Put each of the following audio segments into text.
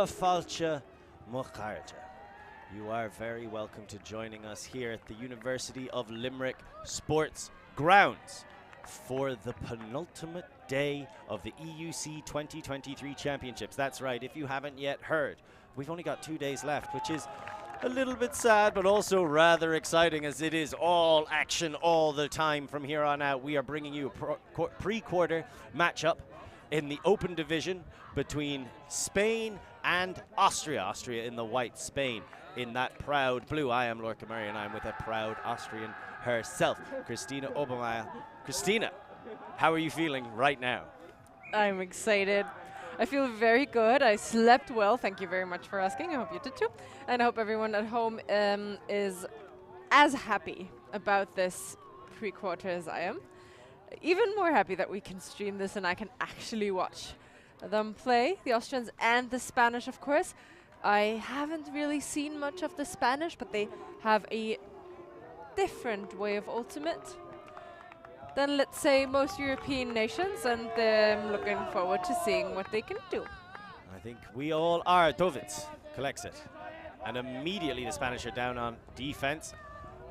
Tua Falcha Mokharja. You are very welcome to joining us here at the University of Limerick Sports Grounds for the penultimate day of the EUC 2023 Championships. That's right, if you haven't yet heard, we've only got 2 days left, which is a little bit sad, but also rather exciting, as it is all action all the time from here on out. We are bringing you a pre-quarter matchup in the open division between Spain and Austria. Austria in the white, Spain in that proud blue. I am Lorca Murray, and I'm with a proud Austrian herself, Christina Obermeier. Christina, how are you feeling right now? I'm excited. I feel very good. I slept well. Thank you very much for asking. I hope you did too. And I hope everyone at home is as happy about this pre-quarter as I am. Even more happy that we can stream this and I can actually watch them play, the Austrians and the Spanish, of course. I haven't really seen much of the Spanish, but they have a different way of ultimate than, let's say, most European nations, and I'm looking forward to seeing what they can do. I think we all are. Dovitz collects it, and immediately the Spanish are down on defense,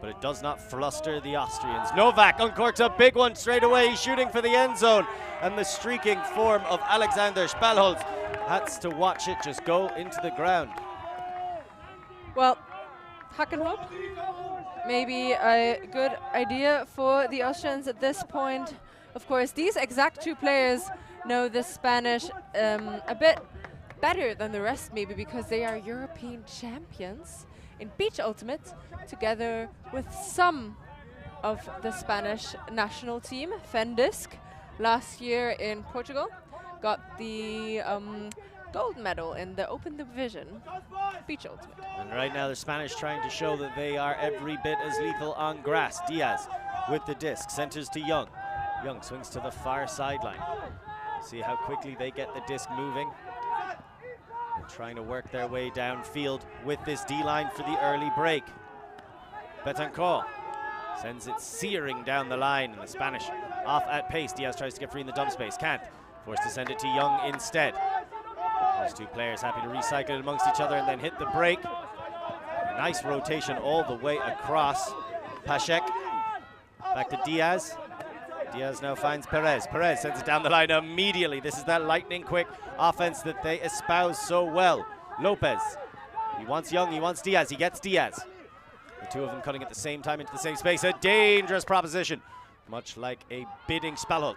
but it does not fluster the Austrians. Novak uncorks a big one straight away. He's shooting for the end zone, and the streaking form of Alexander Spalholz has to watch it just go into the ground. Well, Hack and hope. Maybe a good idea for the Austrians at this point. Of course, these exact two players know the Spanish a bit better than the rest, maybe because they are European champions in beach ultimate, together with some of the Spanish national team. Fendisk, last year in Portugal, got the gold medal in the open division beach ultimate. And right now the Spanish trying to show that they are every bit as lethal on grass. Diaz with the disc, centers to Young. Young swings to the far sideline. See how quickly they get the disc moving. They're trying to work their way downfield with this D-line for the early break. Betancourt sends it searing down the line, and the Spanish off at pace. Diaz tries to get free in the dump space, can't. Forced to send it to Young instead. Those two players happy to recycle it amongst each other and then hit the break. Nice rotation all the way across. Pashek back to Diaz. Diaz now finds Perez. Perez sends it down the line immediately. This is that lightning quick offense that they espouse so well. Lopez, he wants Young, he wants Diaz, he gets Diaz. The two of them cutting at the same time into the same space. A dangerous proposition, much like a bidding Spalholz.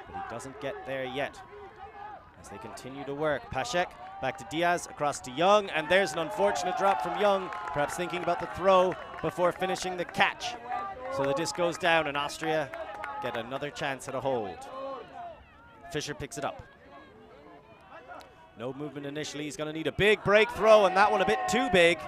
But he doesn't get there yet as they continue to work. Pashek back to Diaz, across to Young, and there's an unfortunate drop from Young, perhaps thinking about the throw before finishing the catch. So the disc goes down, and Austria get another chance at a hold. Fischer picks it up. No movement initially. He's going to need a big break throw, and that one a bit too big.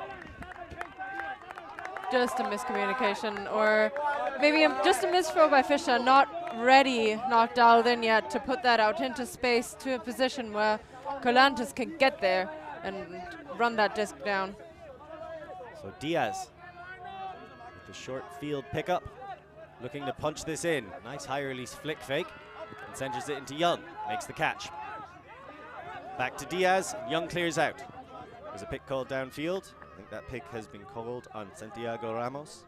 Just a miscommunication, or maybe just a misthrow by Fischer. Not ready, not dialed in yet to put that out into space to a position where Colantes can get there and run that disc down. So Diaz with the short field pickup, looking to punch this in. Nice high release flick fake, and centers it into Young, makes the catch. Back to Diaz, Young clears out. There's a pick called downfield. I think that pick has been called on Santiago Ramos.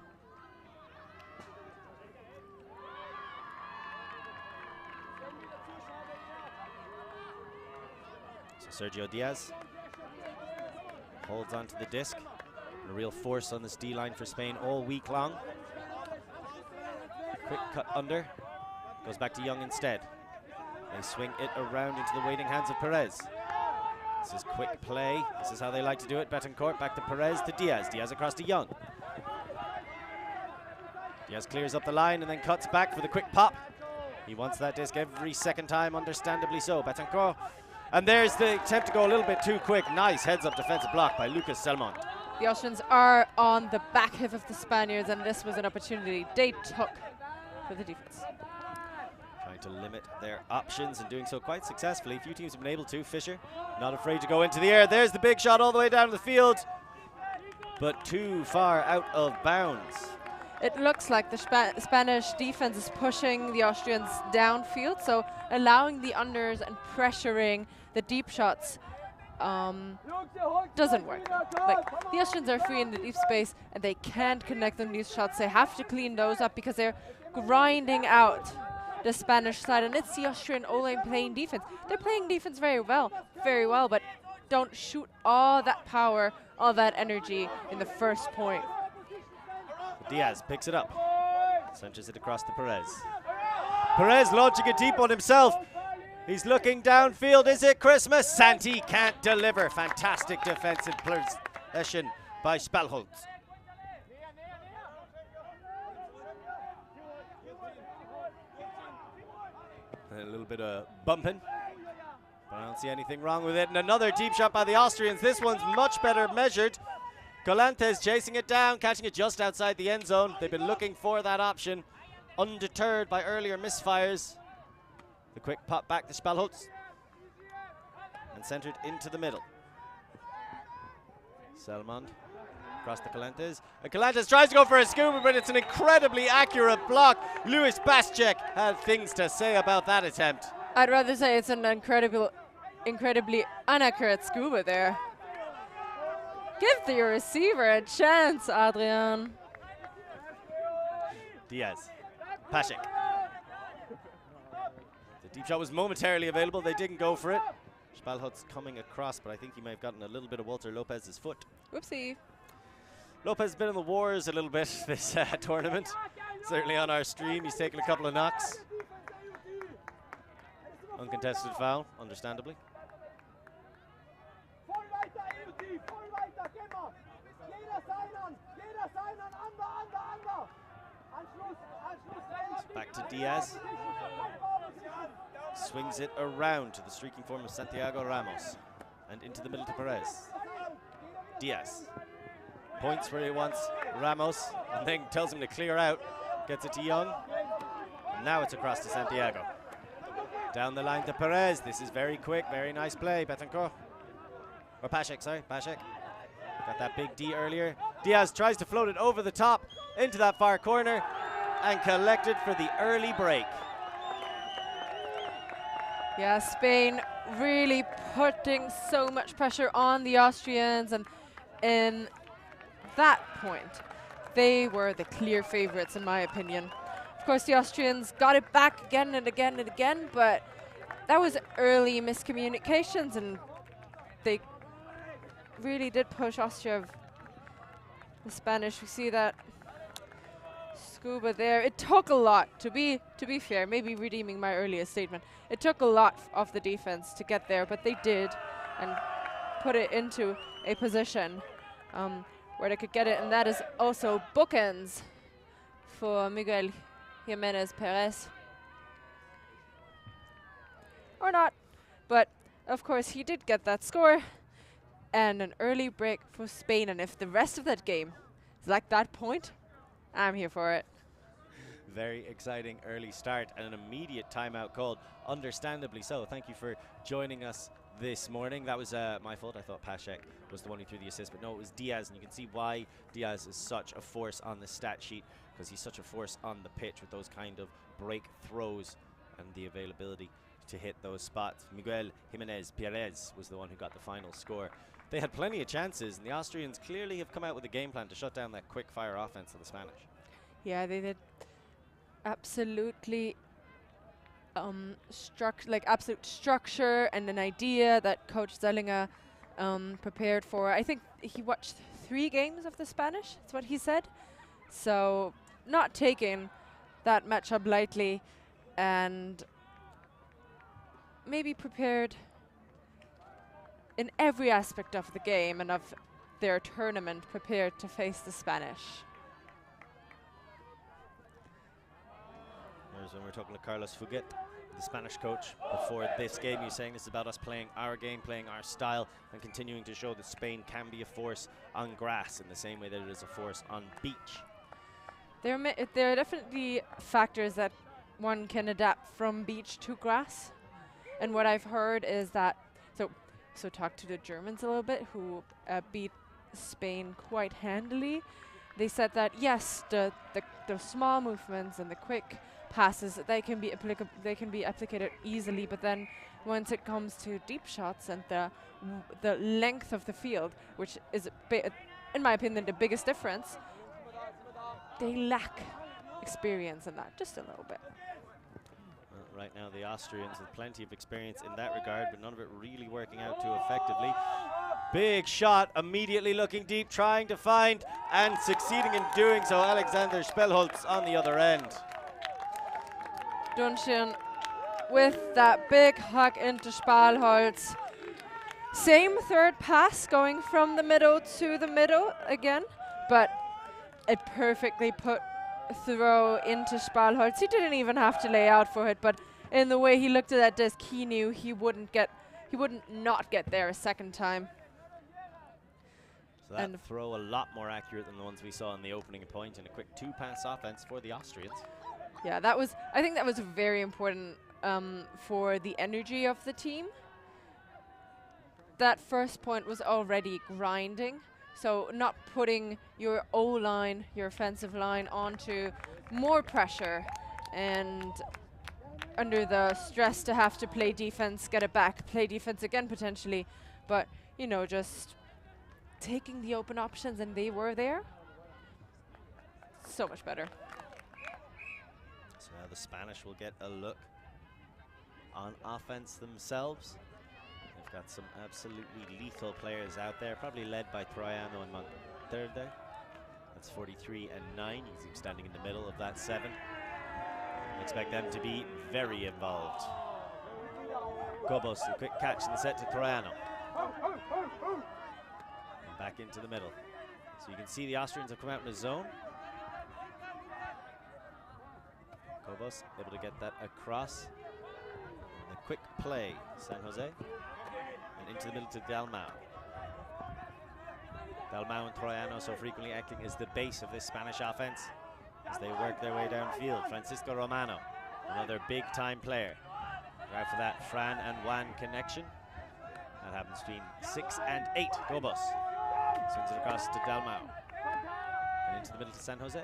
So Sergio Diaz holds onto the disc. A real force on this D-line for Spain all week long. Quick cut under, goes back to Young instead. They swing it around into the waiting hands of Perez. This is quick play. This is how they like to do it. Betancourt back to Perez to Diaz. Diaz across to Young. Diaz clears up the line and then cuts back for the quick pop. He wants that disc every second time, understandably so. Betancourt. And there's the attempt to go a little bit too quick. Nice heads-up defensive block by Lucas Selmont. The Austrians are on the back half of the Spaniards, and this was an opportunity they took for the defense. Trying to limit their options and doing so quite successfully. A few teams have been able to. Fischer not afraid to go into the air. There's the big shot all the way down the field, but too far out of bounds. It looks like the Spanish defense is pushing the Austrians downfield, so allowing the unders and pressuring the deep shots doesn't work. Like, the Austrians are free in the deep space and they can't connect on these shots. They have to clean those up because they're grinding out the Spanish side, and it's the Austrian O-line playing defense. They're playing defense very well, but don't shoot all that power, all that energy in the first point. Diaz picks it up, centers it across to Perez. Perez launching a deep one himself. He's looking downfield. Is it Christmas? Santi can't deliver. Fantastic defensive possession by Spalholz. A little bit of bumping, but I don't see anything wrong with it. And another deep shot by the Austrians. This one's much better measured. Colantes chasing it down, catching it just outside the end zone. They've been looking for that option, undeterred by earlier misfires. The quick pop back to Spalholz and centered into the middle. Selmond across to Colantes. And Colantes tries to go for a scuba, but it's an incredibly accurate block. Luis Baschek had things to say about that attempt. I'd rather say it's an incredibly inaccurate scuba there. Give the receiver a chance, Adrian. Diaz, Baschek. The deep shot was momentarily available. They didn't go for it. Spalholz coming across, but I think he may have gotten a little bit of Walter Lopez's foot. Whoopsie. Lopez has been in the wars a little bit this tournament. Certainly on our stream, he's taken a couple of knocks. Uncontested foul, understandably. Back to Diaz. Swings it around to the streaking form of Santiago Ramos. And into the middle to Perez. Diaz points where he wants Ramos, and then tells him to clear out. Gets it to Young. And now it's across to Santiago. Down the line to Perez. This is very quick, very nice play. Betancourt. Or Baschek, sorry. Baschek. Got that big D earlier. Diaz tries to float it over the top into that far corner and collected for the early break. Yeah, Spain really putting so much pressure on the Austrians, and in that point, they were the clear favorites in my opinion. Of course, the Austrians got it back again and again and again, but that was early miscommunications, and they really did push Austria. The Spanish, we see that scuba there. It took a lot, to be fair, maybe redeeming my earlier statement. It took a lot of the defense to get there, but they did, and put it into a position where they could get it, and that is also bookends for Miguel Jimenez Perez. Or not, but of course he did get that score, and an early break for Spain, and if the rest of that game is like that point, I'm here for it. Very exciting early start and an immediate timeout called, understandably so. Thank you for joining us this morning. That was my fault. I thought Baschek was the one who threw the assist, but no, it was Diaz, and you can see why Diaz is such a force on the stat sheet, because he's such a force on the pitch with those kind of break throws and the availability to hit those spots. Miguel Jimenez Perez was the one who got the final score. They had plenty of chances, and the Austrians clearly have come out with a game plan to shut down that quick fire offense of the Spanish. Yeah, they did. Absolutely absolute structure and an idea that Coach Zellinger prepared for. I think he watched 3 games of the Spanish, that's what he said. So not taking that matchup lightly, and maybe prepared in every aspect of the game and of their tournament, prepared to face the Spanish. Here's when we're talking to Carlos Fuguet, the Spanish coach, before this game. He's saying this is about us playing our game, playing our style, and continuing to show that Spain can be a force on grass in the same way that it is a force on beach. There are definitely factors that one can adapt from beach to grass. And what I've heard is that, so talk to the Germans a little bit, who beat Spain quite handily. They said that yes, the small movements and the quick passes, they can be applicated easily, but then once it comes to deep shots and the length of the field, which is in my opinion the biggest difference, they lack experience in that just a little bit. Right now the Austrians with plenty of experience in that regard, but none of it really working out too effectively. Big shot, immediately looking deep, trying to find, and succeeding in doing so. Alexander Spellholz on the other end. Duncan with that big hug into Spellholz. Same third pass going from the middle to the middle again, but a perfectly put throw into Spellholz. He didn't even have to lay out for it, but in the way he looked at that disc, he knew he wouldn't not get there a second time. So that throw a lot more accurate than the ones we saw in the opening point, and a quick two-pass offense for the Austrians. Yeah, I think that was very important for the energy of the team. That first point was already grinding, so not putting your O-line, your offensive line, onto more pressure and under the stress to have to play defense, get it back, play defense again potentially, but you know, just taking the open options, and they were there. So much better. So now the Spanish will get a look on offense themselves. They've got some absolutely lethal players out there, probably led by Troiano and Monterde. That's 43 and 9. You see him standing in the middle of that 7. I expect them to be very involved. Cobos, a quick catch in the set to Troiano. And back into the middle. So you can see the Austrians have come out in a zone. Cobos able to get that across. And a quick play, San Jose. And into the middle to Dalmau. Dalmau and Troiano so frequently acting as the base of this Spanish offense as they work their way downfield. Francisco Romano, another big-time player. Right for that Fran and Juan connection. That happens between 6 and 8. Cobos swings it across to Dalmau. And into the middle to San Jose.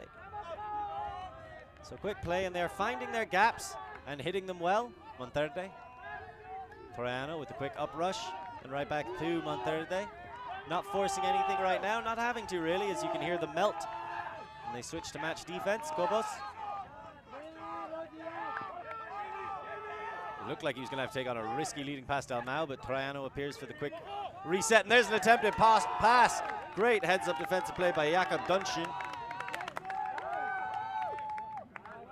So quick play, and they're finding their gaps and hitting them well. Monterde. Troiano with a quick uprush, and right back to Monterde. Not forcing anything right now, not having to really, as you can hear the melt. And they switch to match defense. Cobos. It looked like he was going to have to take on a risky leading pass to Dalmau, but Troiano appears for the quick reset. And there's an attempted pass. Great heads-up defensive play by Jakob Duncan.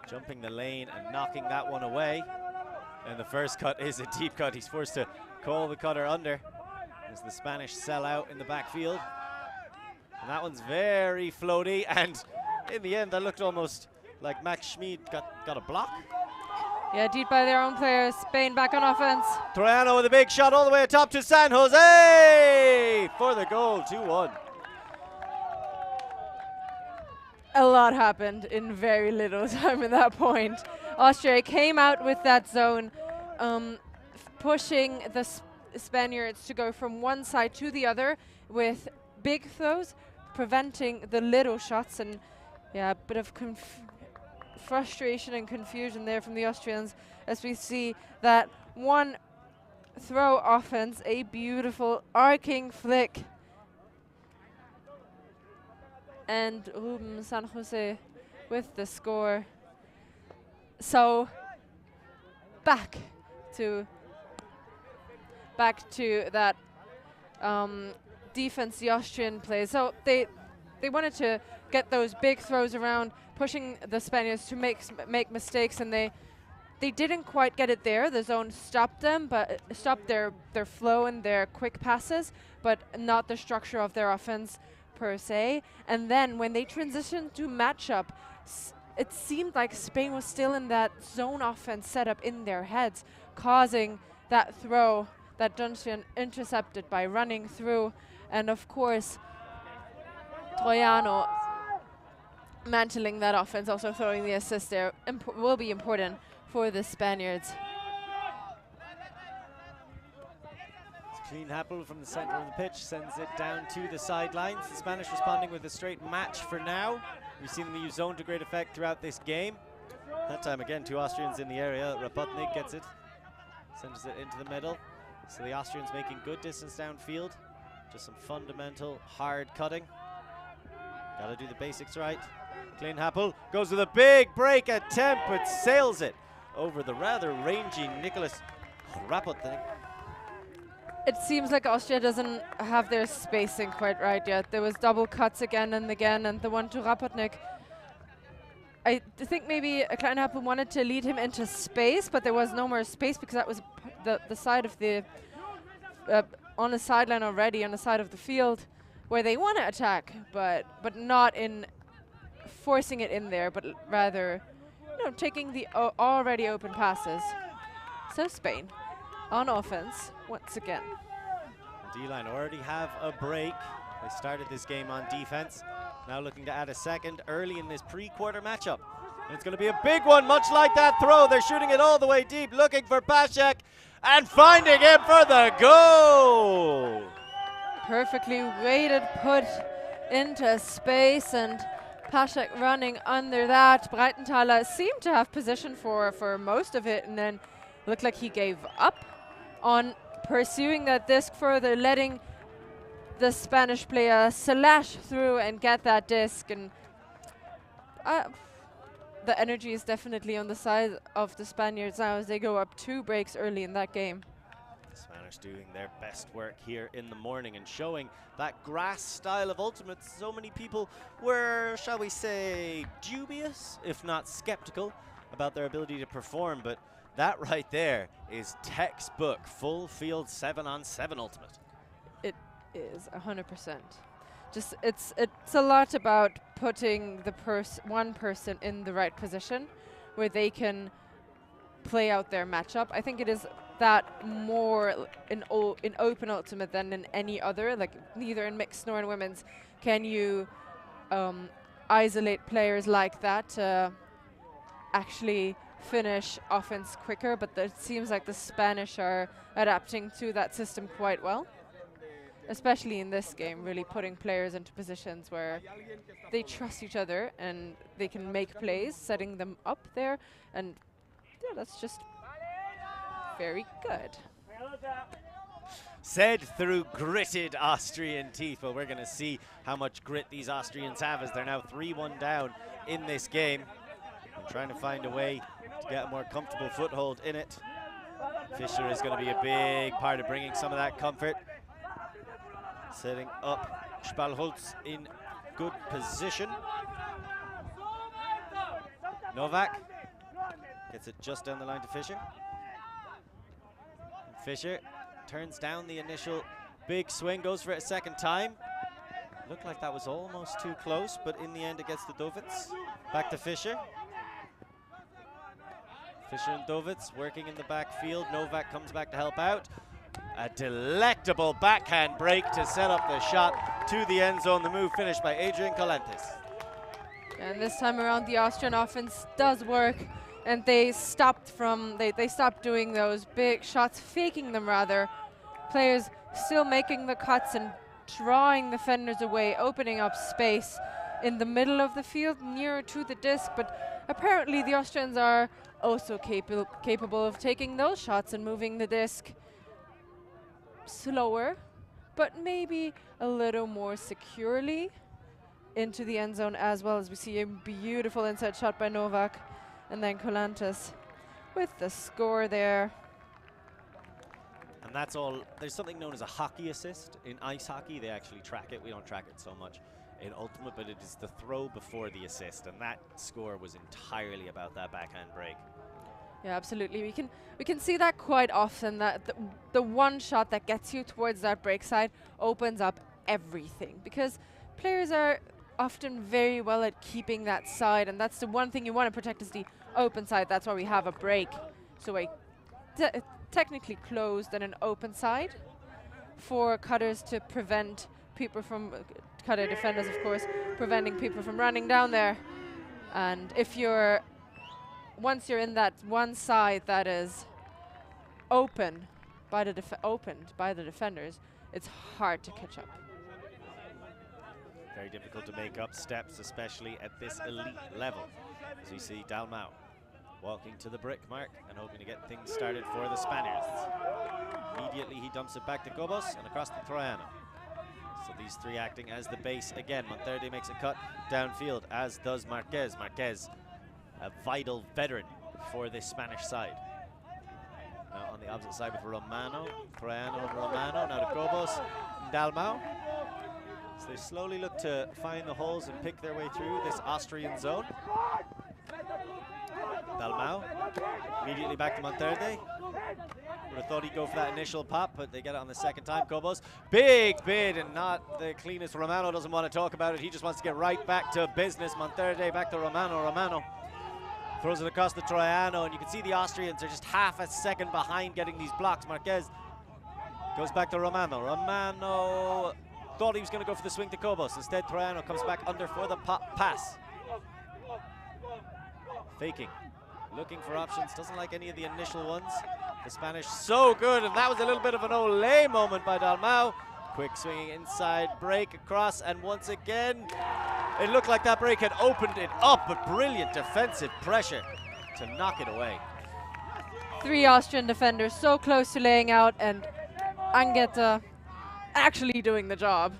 Jumping the lane and knocking that one away. And the first cut is a deep cut. He's forced to call the cutter under as the Spanish sell out in the backfield. And that one's very floaty, and in the end that looked almost like Max Schmid got a block. Yeah, deep by their own players. Spain back on offense. Troiano with a big shot all the way atop to San Jose for the goal, 2-1. A lot happened in very little time at that point. Austria came out with that zone, pushing the Spaniards to go from one side to the other with big throws, preventing the little shots, and yeah, a bit of frustration and confusion there from the Austrians as we see that one throw offense, a beautiful arcing flick. And Ruben San Jose with the score. So back to that defense the Austrian plays. So they wanted to get those big throws around, pushing the Spaniards to make mistakes, and they didn't quite get it there. The zone stopped them, but stopped their flow and their quick passes, but not the structure of their offense per se. And then when they transitioned to matchup, it seemed like Spain was still in that zone offense setup in their heads, causing that throw that Duncan intercepted by running through. And of course, Troiano mantling that offense, also throwing the assist there, will be important for the Spaniards. Clean Happel from the center of the pitch sends it down to the sidelines. The Spanish responding with a straight match for now. We've seen them use zone to great effect throughout this game. That time again, 2 Austrians in the area. Rapotnik gets it, sends it into the middle. So the Austrians making good distance downfield. Just some fundamental hard cutting. Gotta do the basics right. Kleinhappel goes with a big break attempt, but sails it over the rather rangy Nicholas Rapotnik. It seems like Austria doesn't have their spacing quite right yet. There was double cuts again and again, and the one to Rapotnik. I think maybe Kleinhappel wanted to lead him into space, but there was no more space because that was the side of the on the sideline already, on the side of the field where they want to attack, but not in forcing it in there, but rather, taking the already open passes. So Spain on offense once again. D-line already have a break. They started this game on defense. Now looking to add a second early in this pre-quarter matchup. And it's going to be a big one, much like that throw. They're shooting it all the way deep, looking for Paszek and finding him for the goal. Perfectly weighted put into space, and Paszek running under that. Breitenthaler seemed to have position for most of it, and then looked like he gave up on pursuing that disc further, letting the Spanish player slash through and get that disc. And the energy is definitely on the side of the Spaniards now as they go up 2 breaks early in that game. The Spanish doing their best work here in the morning and showing that grass style of ultimate. So many people were, shall we say, dubious, if not skeptical, about their ability to perform, but that right there is textbook full field 7-on-7 ultimate. It is 100%. Just it's a lot about putting the one person in the right position where they can play out their matchup. I think it is that more in open ultimate than in any other, like neither in mixed nor in women's can you isolate players like that to actually finish offense quicker, but it seems like the Spanish are adapting to that system quite well, especially in this game, really putting players into positions where they trust each other and they can make plays, setting them up there, and yeah, that's just very good. Said through gritted Austrian teeth, but we're going to see how much grit these Austrians have as they're now 3-1 down in this game. And trying to find a way to get a more comfortable foothold in it. Fischer is going to be a big part of bringing some of that comfort. Setting up Spalholz in good position. Novak gets it just down the line to Fischer. And Fischer turns down the initial big swing, goes for it a second time. Looked like that was almost too close, but in the end it gets to Dovitz. Back to Fischer. Fischer and Dovitz working in the backfield. Novak comes back to help out. A delectable backhand break to set up the shot to the end zone. The move finished by Adrian Colantes. And this time around, the Austrian offense does work, and they stopped doing those big shots, faking them rather. Players still making the cuts and drawing defenders away, opening up space in the middle of the field, nearer to the disc. But apparently the Austrians are also capable of taking those shots and moving the disc slower, but maybe a little more securely into the end zone, as well as we see a beautiful inside shot by Novak, and then Colantes with the score there. And that's all. There's something known as a hockey assist. In ice hockey, they actually track it. We don't track it so much in Ultimate, but it is the throw before the assist, and that score was entirely about that backhand break. Yeah, absolutely. We can see that quite often, that the one shot that gets you towards that break side opens up everything, because players are often very well at keeping that side, and that's the one thing you want to protect is the open side. That's why we have a break. So a technically closed and an open side for cutters to prevent people from, cutter defenders of course, preventing people from running down there. And if you're, once you're in that one side that is opened by the defenders, it's hard to catch up. Very difficult to make up steps, especially at this elite level. As you see Dalmau Walking to the brick mark and hoping to get things started for the Spaniards. Immediately he dumps it back to Cobos and across to Troiano. So these three acting as the base again. Monterde makes a cut downfield, as does Marquez. Marquez, a vital veteran for this Spanish side. Now on the opposite side with Romano. Troiano and Romano. Now to Cobos and Dalmau. So they slowly look to find the holes and pick their way through this Austrian zone. Dalmau immediately back to Monterde. Would have thought he'd go for that initial pop, but they get it on the second time. Cobos, big bid and not the cleanest. Romano doesn't want to talk about it. He just wants to get right back to business. Monterde back to Romano. Romano throws it across to Troiano, and you can see the Austrians are just half a second behind getting these blocks. Marquez goes back to Romano. Romano thought he was going to go for the swing to Cobos. Instead, Troiano comes back under for the pass. Faking, looking for options, doesn't like any of the initial ones. The Spanish so good, and that was a little bit of an Olé moment by Dalmau. Quick swinging inside, break across, and once again, it looked like that break had opened it up, but brilliant defensive pressure to knock it away. 3 Austrian defenders so close to laying out, and Angueta actually doing the job.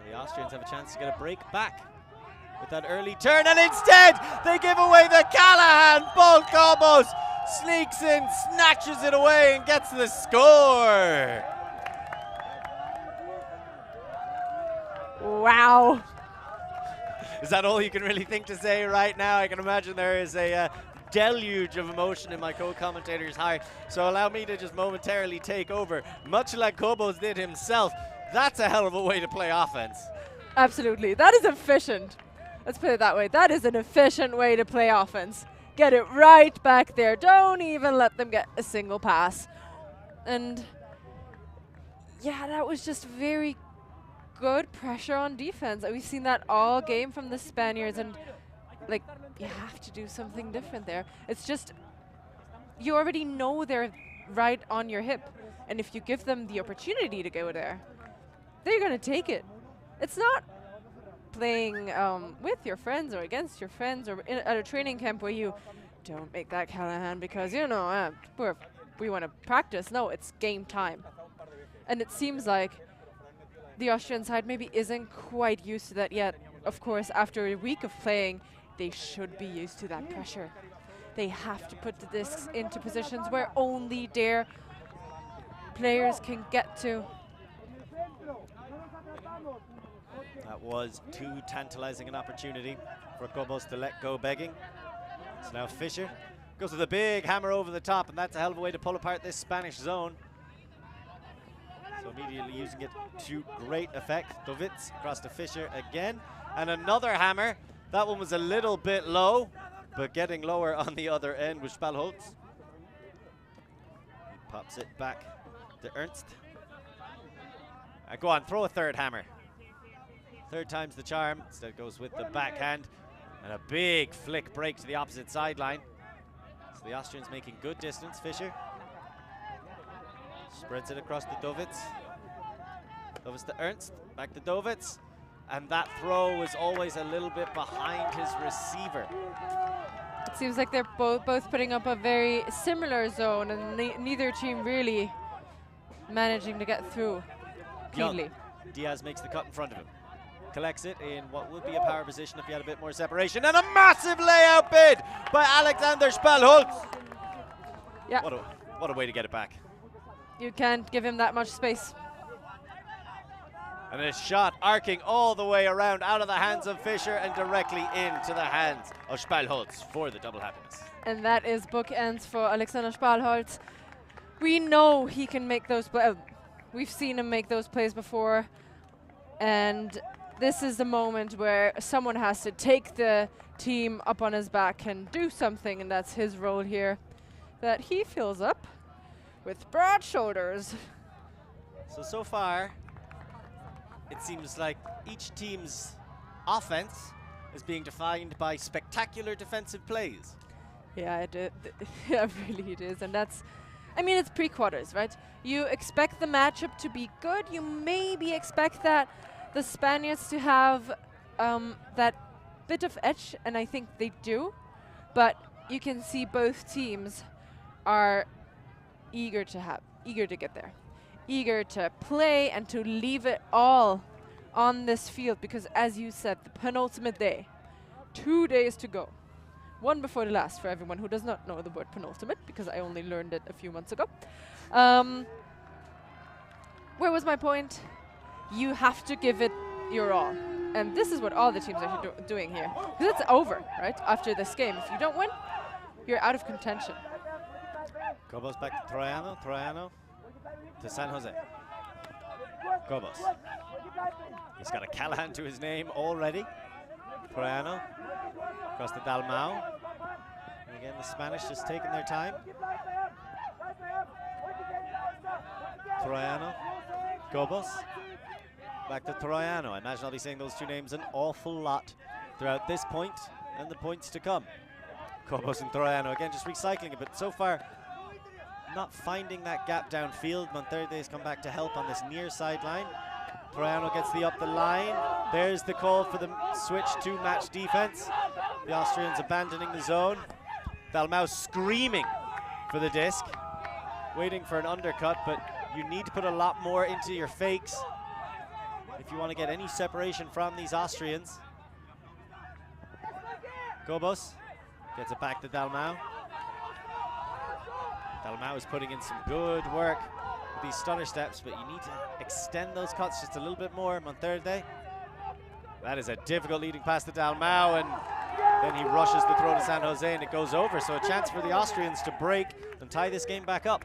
The Austrians have a chance to get a break back with that early turn, and instead they give away the Callahan ball. Cobos sneaks in, snatches it away, and gets the score. Wow. Is that all you can really think to say right now? I can imagine there is a deluge of emotion in my co-commentator's heart, so allow me to just momentarily take over. Much like Cobos did himself, that's a hell of a way to play offense. Absolutely. That is efficient. Let's put it that way. That is an efficient way to play offense. Get it right back there. Don't even let them get a single pass. And yeah, that was just very good pressure on defense. We've seen that all game from the Spaniards, and like, you have to do something different there. It's just, you already know they're right on your hip, and if you give them the opportunity to go there, they're going to take it. It's not playing with your friends or against your friends or at a training camp where you don't make that Callahan because, you know, we want to practice. No, it's game time. And it seems like the Austrian side maybe isn't quite used to that yet. Of course, after a week of playing, they should be used to that pressure. They have to put the discs into positions where only their players can get to. That was too tantalizing an opportunity for Cobos to let go begging. So now Fischer goes with a big hammer over the top, and that's a hell of a way to pull apart this Spanish zone. So immediately using it to great effect. Dovitz across to Fischer again, and another hammer. That one was a little bit low, but getting lower on the other end with Spalholz. He pops it back to Ernst. Go on, throw a third hammer. Third time's the charm. Instead goes with the backhand, and a big flick break to the opposite sideline. So the Austrians making good distance. Fischer spreads it across to Dovitz. Dovitz to Ernst, back to Dovitz. And that throw was always a little bit behind his receiver. It seems like they're both putting up a very similar zone, and neither team really managing to get through cleanly. Diaz makes the cut in front of him. Collects it in what would be a power position if he had a bit more separation. And a massive layout bid by Alexander Spalholz. Yeah. What a way to get it back. You can't give him that much space. And a shot arcing all the way around out of the hands of Fischer and directly into the hands of Spalholz for the double happiness. And that is bookends for Alexander Spalholz. We know he can make those plays. We've seen him make those plays before. And this is the moment where someone has to take the team up on his back and do something, and that's his role here, that he fills up with broad shoulders. So far, it seems like each team's offense is being defined by spectacular defensive plays. Yeah, yeah, really it is. And that's, I mean, it's pre-quarters, right? You expect the matchup to be good. You maybe expect that the Spaniards to have that bit of edge, and I think they do. But you can see both teams are eager to get there, eager to play and to leave it all on this field, because as you said, the penultimate day, 2 days to go. One before the last for everyone who does not know the word penultimate, because I only learned it a few months ago. Where was my point? You have to give it your all. And this is what all the teams are doing here. Because it's over, right? After this game. If you don't win, you're out of contention. Gobos back to Troiano. Troiano to San Jose. Gobos. He's got a Callahan to his name already. Troiano across the Dalmau. And again, the Spanish just taking their time. Troiano. Gobos. Back to Troiano. I imagine I'll be saying those two names an awful lot throughout this point and the points to come. Gobos and Troiano again just recycling it, but so far not finding that gap downfield. Monterde's come back to help on this near sideline. Troiano gets the up the line. There's the call for the switch to match defense. The Austrians abandoning the zone. Dalmau screaming for the disc, waiting for an undercut, but you need to put a lot more into your fakes if you want to get any separation from these Austrians. Gobos gets it back to Dalmau. Dalmau is putting in some good work with these stunner steps, but you need to extend those cuts just a little bit more. Monterde. That is a difficult leading pass to Dalmau, and then he rushes the throw to San Jose and it goes over. So a chance for the Austrians to break and tie this game back up.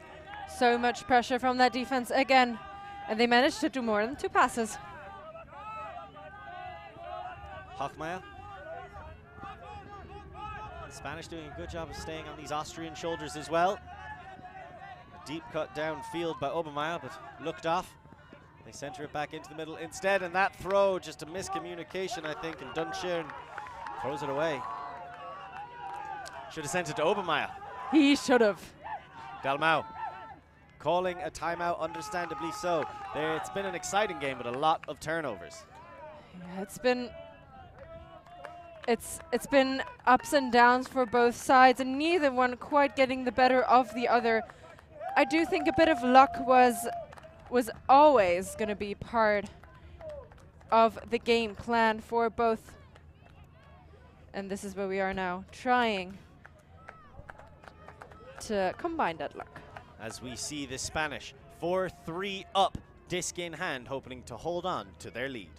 So much pressure from that defense again, and they managed to do more than 2 passes. Hochmeier. The Spanish doing a good job of staying on these Austrian shoulders as well. A deep cut downfield by Obermeier, but looked off. They center it back into the middle instead, and that throw, just a miscommunication, I think, and Dunshire throws it away. Should have sent it to Obermeier. He should have. Dalmau calling a timeout, understandably so. It's been an exciting game with a lot of turnovers. Yeah, it's been ups and downs for both sides, and neither one quite getting the better of the other. I do think a bit of luck was always going to be part of the game plan for both. And this is where we are now, trying to combine that luck. As we see the Spanish 4-3 up, disc in hand, hoping to hold on to their lead.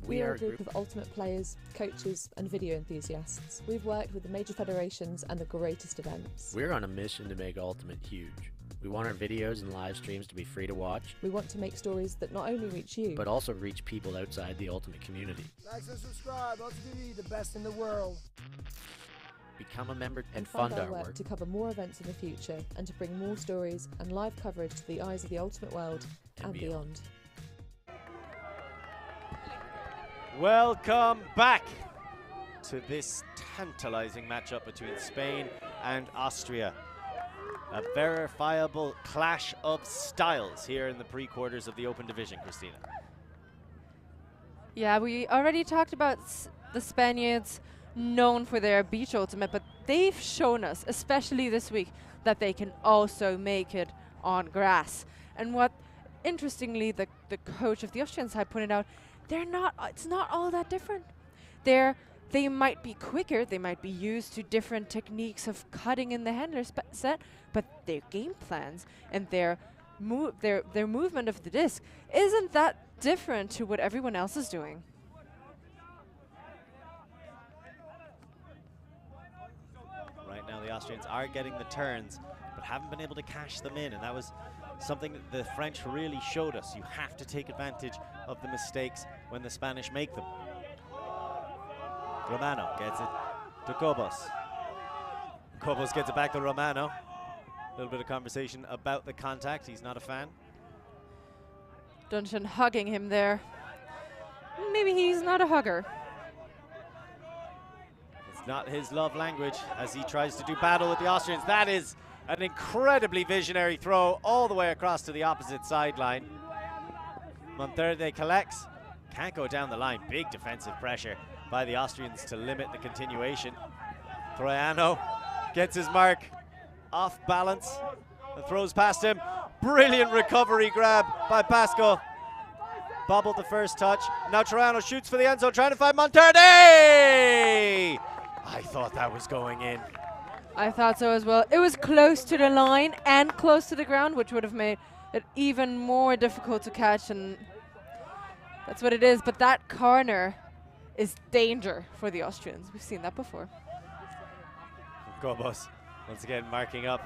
We are a group of ultimate players, coaches and video enthusiasts. We've worked with the major federations and the greatest events. We're on a mission to make Ultimate huge. We want our videos and live streams to be free to watch. We want to make stories that not only reach you, but also reach people outside the Ultimate community. Like and subscribe, ULTI.TV, the best in the world. Become a member and fund fund our our work work. to cover more events in the future and to bring more stories and live coverage to the eyes of the Ultimate world and beyond. Welcome back to this tantalizing matchup between Spain and Austria. A verifiable clash of styles here in the pre-quarters of the Open Division, Christina. Yeah, we already talked about the Spaniards known for their beach ultimate, but they've shown us, especially this week, that they can also make it on grass. And what, interestingly, the coach of the Austrian side pointed out, it's not all that different. They might be quicker, they might be used to different techniques of cutting in the handler set, but their game plans and their movement of the disc isn't that different to what everyone else is doing. Right now the Austrians are getting the turns, but haven't been able to cash them in, and that was something that the French really showed us. You have to take advantage of the mistakes when the Spanish make them. Romano gets it to Kobos. Kobos gets it back to Romano. A little bit of conversation about the contact. He's not a fan. Duncan hugging him there. Maybe he's not a hugger. It's not his love language as he tries to do battle with the Austrians. That is an incredibly visionary throw all the way across to the opposite sideline. Monterde collects. Can't go down the line. Big defensive pressure by the Austrians to limit the continuation. Troiano gets his mark. Off balance. And throws past him. Brilliant recovery grab by Pasco. Bobbled the first touch. Now Troiano shoots for the end zone, trying to find Monterde! I thought that was going in. I thought so as well. It was close to the line and close to the ground, which would have made it even more difficult to catch, and that's what it is. But that corner is danger for the Austrians. We've seen that before. Kobos once again marking up.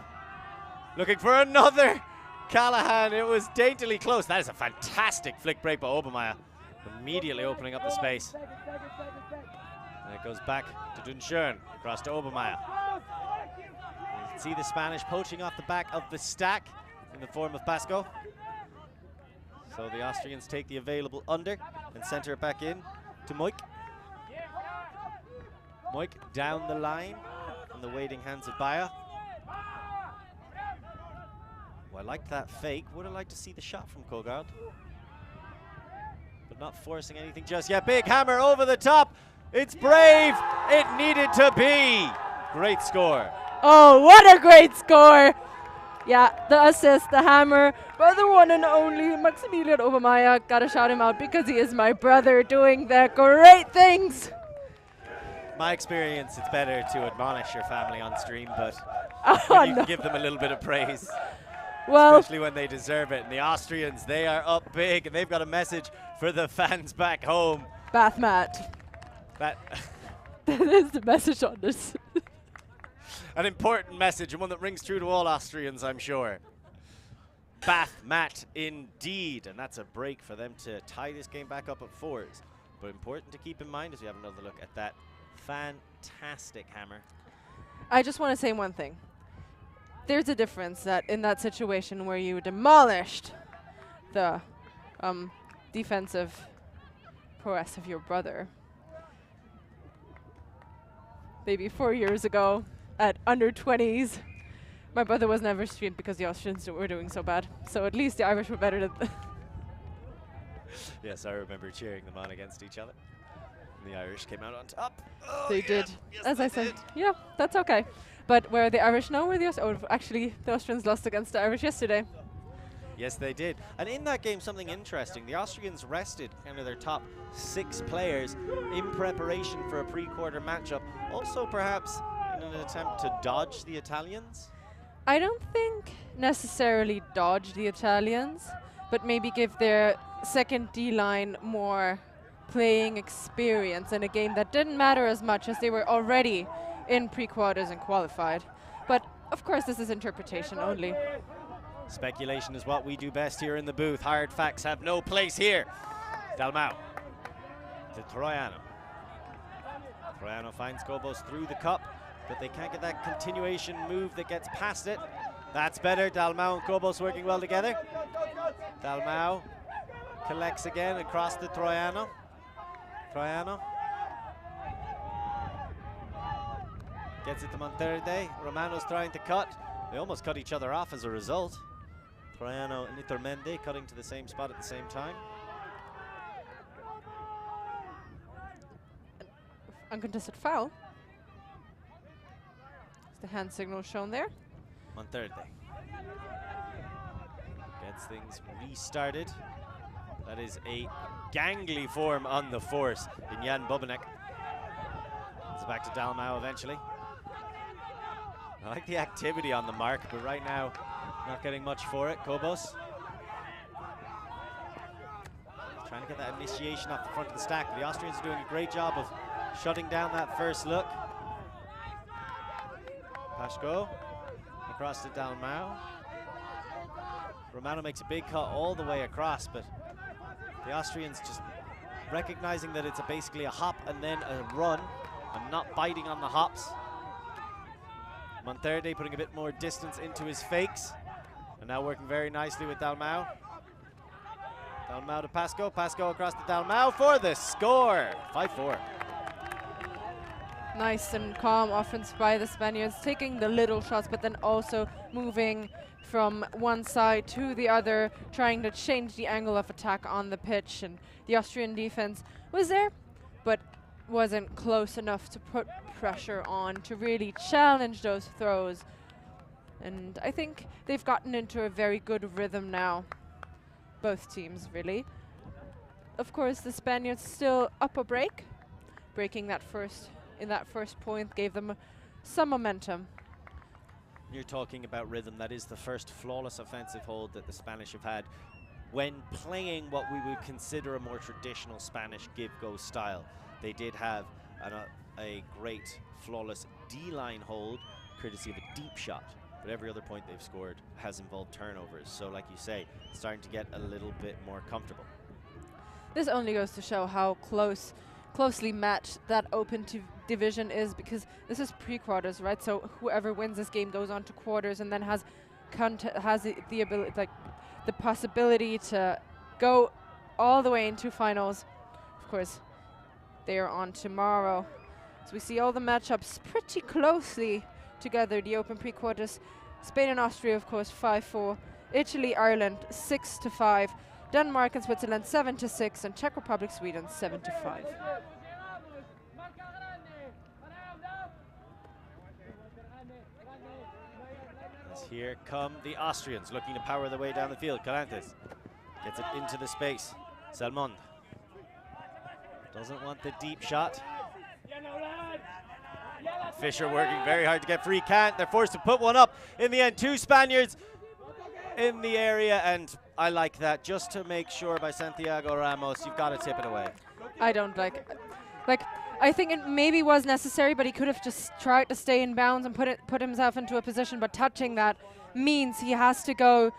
Looking for another. Callahan, it was daintily close. That is a fantastic flick break by Obermeyer. Immediately opening up the space. And it goes back to Dunschurn, across to Obermeyer. You can see the Spanish poaching off the back of the stack in the form of Pasco. So the Austrians take the available under and center it back in to Moik. Moik down the line in the waiting hands of Bayer. Well, I like that fake. Would have liked to see the shot from Kogard. But not forcing anything just yet. Big hammer over the top. It's brave. It needed to be. Great score. Oh, what a great score. Yeah, the assist, the hammer, by the one and only Maximilian Obermeyer. Gotta shout him out because he is my brother doing the great things. My experience, it's better to admonish your family on stream, but Oh, you no. can give them a little bit of praise. Well, Especially when they deserve it. And the Austrians, they are up big, and they've got a message for the fans back home. Bath mat. That That is the message on this. an important message, and one that rings true to all Austrians, I'm sure. Bath mat indeed, and that's a break for them to tie this game back up at 4s. But important to keep in mind as we have another look at that fantastic hammer. I just want to say one thing. There's a difference that in that situation where you demolished the defensive prowess of your brother, maybe 4 years ago at under 20s, my brother was never streamed because the Austrians were doing so bad. So at least the Irish were better than Yes, I remember cheering them on against each other. And the Irish came out on top. Oh, they yeah, did. yes, As they I said, did. yeah, that's okay. But where the Irish now, where the actually the Austrians lost against the Irish yesterday. Yes, they did. And in that game, something interesting. The Austrians rested kind of their top 6 players in preparation for a pre-quarter matchup. Also, perhaps in an attempt to dodge the Italians. I don't think necessarily dodge the Italians, but maybe give their second D-line more playing experience in a game that didn't matter as much as they were already in pre-quarters and qualified. But of course, this is interpretation only. Speculation is what we do best here in the booth. Hard facts have no place here. Dalmau to Troiano. Troiano finds Kobos through the cup, but they can't get that continuation move that gets past it. That's better. Dalmau and Kobos working well together. Dalmau collects again across to Troiano. Troiano gets it to Monterde. Romano's trying to cut. They almost cut each other off as a result. Troiano and Iturmendi cutting to the same spot at the same time. Uncontested foul. Is the hand signal shown there? Monterde gets things restarted. That is a gangly form on the force in Jan Bobanek. It's back to Dalmau eventually. I like the activity on the mark, but right now, not getting much for it. Kobos trying to get that initiation off the front of the stack. The Austrians are doing a great job of shutting down that first look. Pashko across to Dalmau. Romano makes a big cut all the way across, but the Austrians just recognizing that it's basically a hop and then a run. and not biting on the hops. Monterde putting a bit more distance into his fakes, and now working very nicely with Dalmau. Dalmau to Pasco. Pasco across to Dalmau for the score. 5-4. Nice and calm offense by the Spaniards, taking the little shots, but then also moving from one side to the other, trying to change the angle of attack on the pitch. And the Austrian defense was there, but wasn't close enough to put pressure on to really challenge those throws. And I think they've gotten into a very good rhythm now, both teams really. Of course, the Spaniards still up a break, breaking that first point gave them some momentum. You're talking about rhythm. That is the first flawless offensive hold that the Spanish have had when playing what we would consider a more traditional Spanish give-go style. They did have a great flawless D-line hold, courtesy of a deep shot, but every other point they've scored has involved turnovers. So like you say, starting to get a little bit more comfortable. This only goes to show how closely matched that open division is, because this is pre-quarters, right? So whoever wins this game goes on to quarters and then has the ability, like the possibility to go all the way into finals. Of course, they are on tomorrow. So we see all the matchups pretty closely together. The open pre-quarters, Spain and Austria, of course, 5-4. Italy, Ireland, 6-5. Denmark and Switzerland 7-6, and Czech Republic, Sweden 7-5. As here come the Austrians, looking to power their way down the field. Carantes gets it into the space. Salmond doesn't want the deep shot. Fisher working very hard to get free. Can't. They're forced to put one up in the end. Two Spaniards in the area, and I like that, just to make sure by Santiago Ramos, you've got to tip it away. I don't like I think it maybe was necessary, but he could have just tried to stay in bounds and put himself into a position, but touching that means he has to go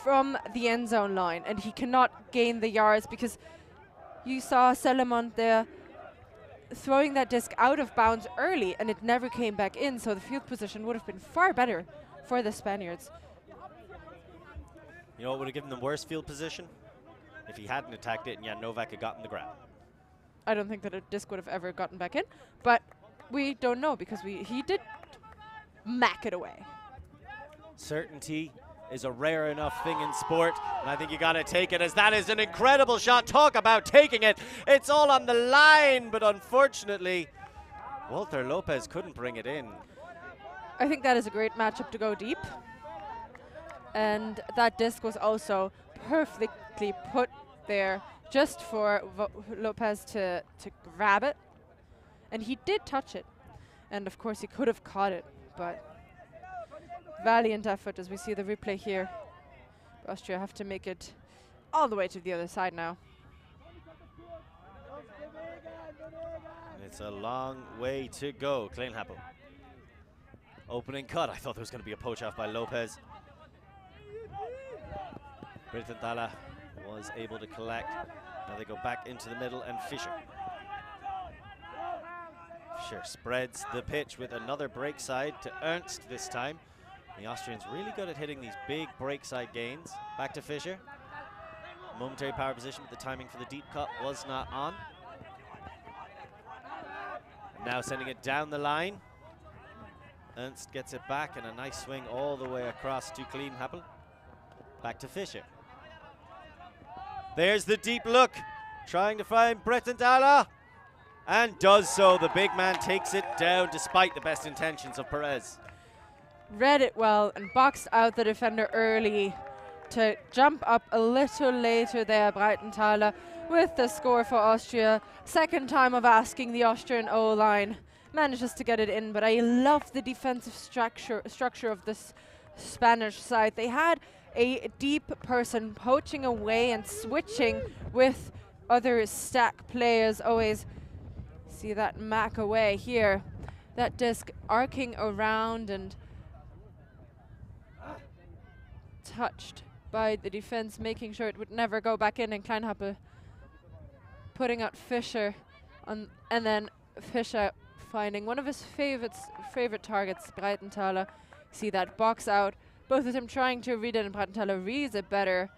from the end zone line, and he cannot gain the yards, because you saw Salomon there throwing that disc out of bounds early, and it never came back in, so the field position would have been far better for the Spaniards. You know what would have given them worse field position? If he hadn't attacked it and Jan Novak had gotten the grab. I don't think that a disc would have ever gotten back in, but we don't know, because he did mack it away. Certainty is a rare enough thing in sport, and I think you got to take it, as that is an incredible shot. Talk about taking it. It's all on the line, but unfortunately, Walter Lopez couldn't bring it in. I think that is a great matchup to go deep. And that disc was also perfectly put there just for Lopez to grab it. And he did touch it. And of course he could have caught it, but valiant effort as we see the replay here. Austria have to make it all the way to the other side now. It's a long way to go. Kleinhappel. Opening cut. I thought there was going to be a poach off by Lopez. Brittenthala was able to collect. Now they go back into the middle, and Fischer spreads the pitch with another break side to Ernst this time. The Austrians really good at hitting these big break side gains. Back to Fischer. Momentary power position, but the timing for the deep cut was not on. Now sending it down the line. Ernst gets it back, and a nice swing all the way across to Kleinhappel. Back to Fischer. There's the deep look, trying to find Brittenthala, and does so. The big man takes it down despite the best intentions of Perez. Read it well and boxed out the defender early to jump up a little later there. Brittenthala with the score for Austria. Second time of asking the Austrian O-line. Manages to get it in, but I love the defensive structure of this Spanish side. They had a deep person poaching away and switching with other stack players. Always see that mack away here. That disc arcing around and touched by the defense, making sure it would never go back in, and Kleinhappel putting out Fischer on, and then Fischer finding one of his favorite targets, Breitenthaler. See that box out. Both of them trying to read it, and Breitenthaler reads it better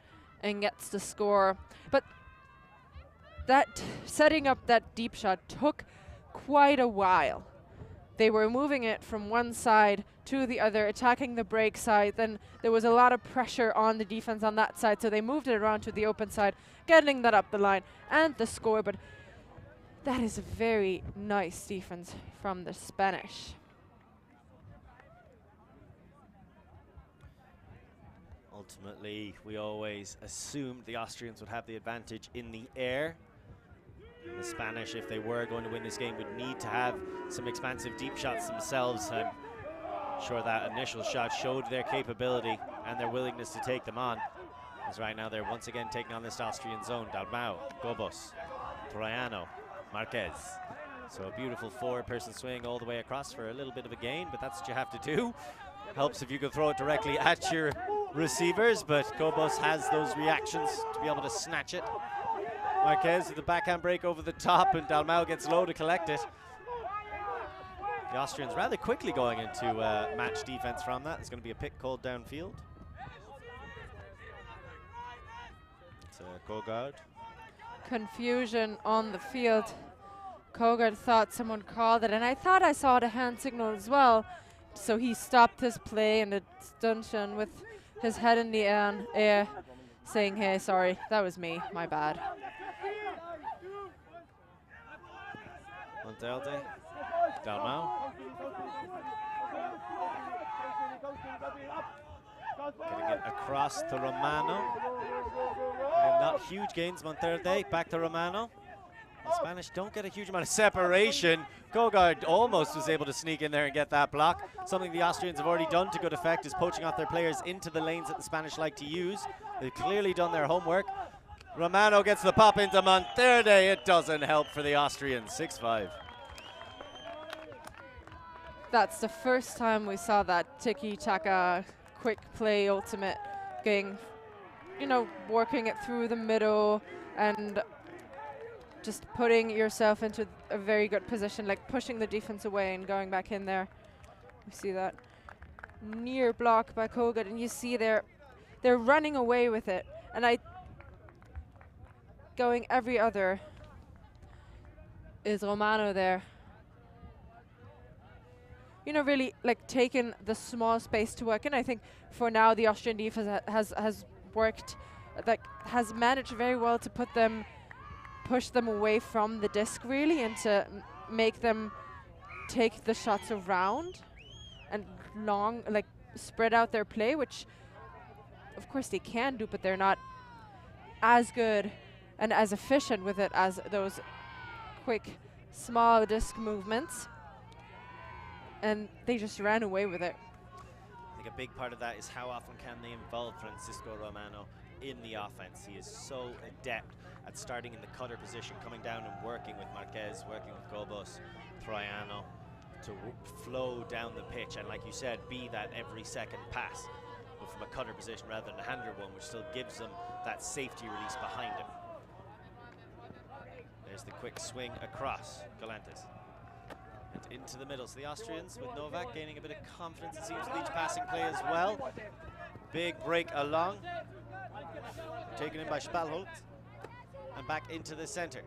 and gets the score. But that setting up that deep shot took quite a while. They were moving it from one side to the other, attacking the break side. Then there was a lot of pressure on the defense on that side, so they moved it around to the open side, getting that up the line and the score. But that is a very nice defense from the Spanish. Ultimately, we always assumed the Austrians would have the advantage in the air. And the Spanish, if they were going to win this game, would need to have some expansive deep shots themselves. I'm sure that initial shot showed their capability and their willingness to take them on. As right now they're once again taking on this Austrian zone. Dalmau, Gobos, Troiano, Marquez. So a beautiful four-person swing all the way across for a little bit of a gain, but that's what you have to do. Helps if you can throw it directly at your receivers, but Gobos has those reactions to be able to snatch it. Marquez with the backhand break over the top, and Dalmau gets low to collect it. The Austrians rather quickly going into match defense from that. It's going to be a pick called downfield. It's Kogard. Confusion on the field. Kogard thought someone called it, and I thought I saw the hand signal as well. So he stopped his play in the stanchion with his head in the air, saying, "Hey, sorry, that was me, my bad." Montelde, Dalmau. Getting it across to Romano. And not huge gains, Monterde, back to Romano. The Spanish don't get a huge amount of separation. Kogard almost was able to sneak in there and get that block. Something the Austrians have already done to good effect is poaching off their players into the lanes that the Spanish like to use. They've clearly done their homework. Romano gets the pop into Monterde. It doesn't help for the Austrians. 6-5. That's the first time we saw that tiki-taka quick play ultimate going, you know, working it through the middle and just putting yourself into a very good position, like pushing the defense away and going back in there. We see that near block by Kogard, and you see they're running away with it, and going every other is Romano there. You know, really like taking the small space to work in. I think for now the Austrian defense has worked, like has managed very well to push them away from the disc really, and to make them take the shots around and like spread out their play, which of course they can do, but they're not as good and as efficient with it as those quick small disc movements. And they just ran away with it. I think a big part of that is how often can they involve Francisco Romano in the offense. He is so adept at starting in the cutter position, coming down and working with Marquez, working with Gobos, Troiano, to flow down the pitch, and like you said, be that every second pass, but from a cutter position rather than a hander one, which still gives them that safety release behind him. There's the quick swing across, Galantes. And into the middle, so the Austrians with Novak gaining a bit of confidence, it seems, with each passing play as well. Big break along, taken in by Spalholt, and back into the center.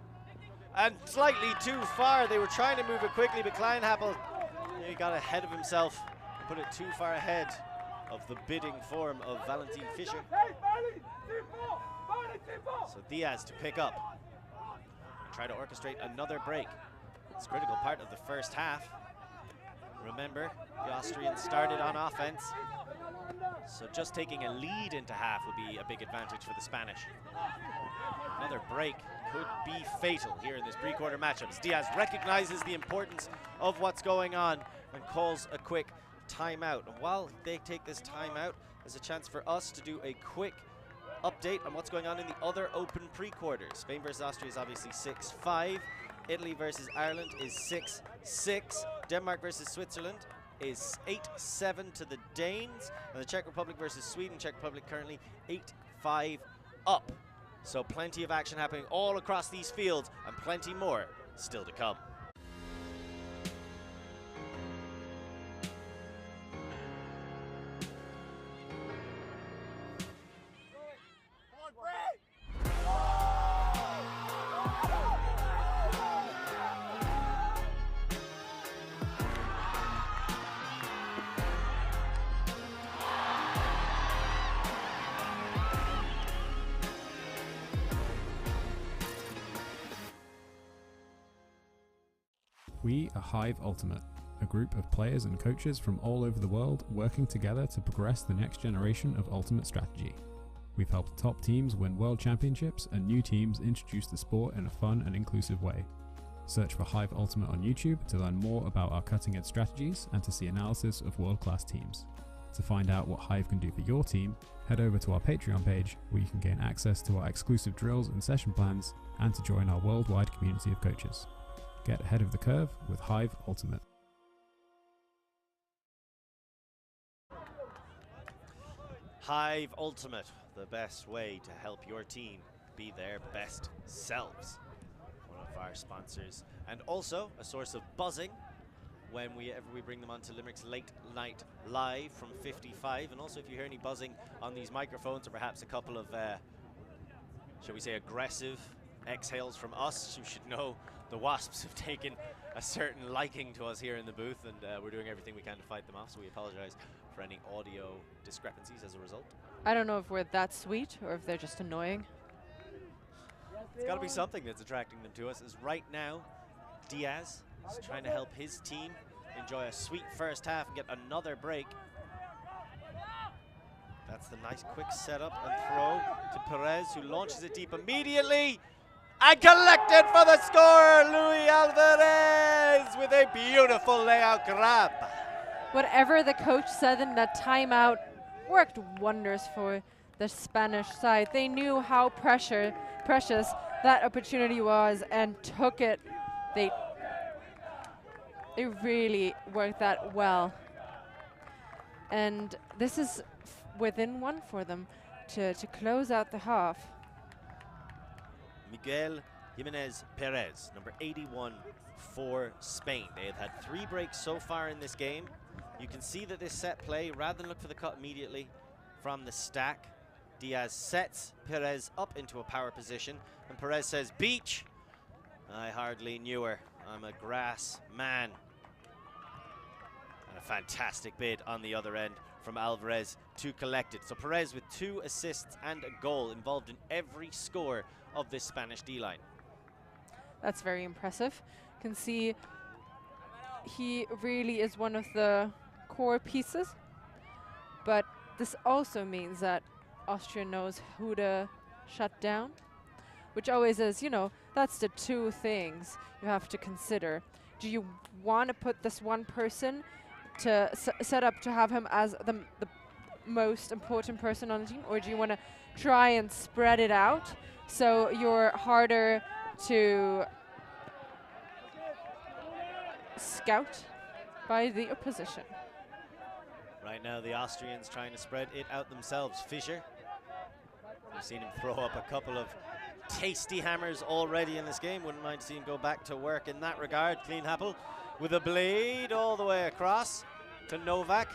And slightly too far, they were trying to move it quickly, but Kleinhappel, he got ahead of himself, and put it too far ahead of the bidding form of Valentin Fischer. So Diaz to pick up, and try to orchestrate another break. It's a critical part of the first half. Remember, the Austrians started on offense, so just taking a lead into half would be a big advantage for the Spanish. Another break could be fatal here in this pre-quarter matchup. Diaz recognizes the importance of what's going on and calls a quick timeout. And while they take this timeout, there's a chance for us to do a quick update on what's going on in the other open pre-quarters. Spain versus Austria is obviously 6-5. Italy versus Ireland is 6-6. Denmark versus Switzerland is 8-7 to the Danes. And the Czech Republic versus Sweden. Czech Republic currently 8-5 up. So plenty of action happening all across these fields, and plenty more still to come. We are Hive Ultimate, a group of players and coaches from all over the world working together to progress the next generation of Ultimate strategy. We've helped top teams win world championships and new teams introduce the sport in a fun and inclusive way. Search for Hive Ultimate on YouTube to learn more about our cutting-edge strategies and to see analysis of world-class teams. To find out what Hive can do for your team, head over to our Patreon page where you can gain access to our exclusive drills and session plans and to join our worldwide community of coaches. Get ahead of the curve with Hive Ultimate. Hive Ultimate, the best way to help your team be their best selves. One of our sponsors, and also a source of buzzing whenever we bring them onto Limerick's Late Night Live from 55. And also if you hear any buzzing on these microphones, or perhaps a couple of, shall we say, aggressive exhales from us, you should know the Wasps have taken a certain liking to us here in the booth, and we're doing everything we can to fight them off, so we apologize for any audio discrepancies as a result. I don't know if we're that sweet or if they're just annoying. It's got to be something that's attracting them to us, as right now Diaz is trying to help his team enjoy a sweet first half and get another break. That's the nice quick setup and throw to Perez, who launches it deep immediately and collected for the score. Luis Alvarez with a beautiful layout grab. Whatever the coach said in that timeout worked wonders for the Spanish side. They knew how precious that opportunity was and took it. They really worked that well. And this is within one for them to close out the half. Miguel Jimenez Perez, number 81 for Spain. They have had 3 breaks so far in this game. You can see that this set play, rather than look for the cut immediately from the stack, Diaz sets Perez up into a power position, and Perez says, beach. I hardly knew her. I'm a grass man. And a fantastic bid on the other end from Alvarez to collect it. So Perez with 2 assists and a goal, involved in every score of this Spanish D-line. That's very impressive. You can see he really is one of the core pieces, but this also means that Austria knows who to shut down, which always is, you know, that's the 2 things you have to consider. Do you want to put this one person to set up to have him as the most important person on the team, or do you want to try and spread it out so you're harder to scout by the opposition? Right now the Austrians trying to spread it out themselves. Fischer, we've seen him throw up a couple of tasty hammers already in this game. Wouldn't mind seeing him go back to work in that regard. Clean Happel with a blade all the way across to Novak.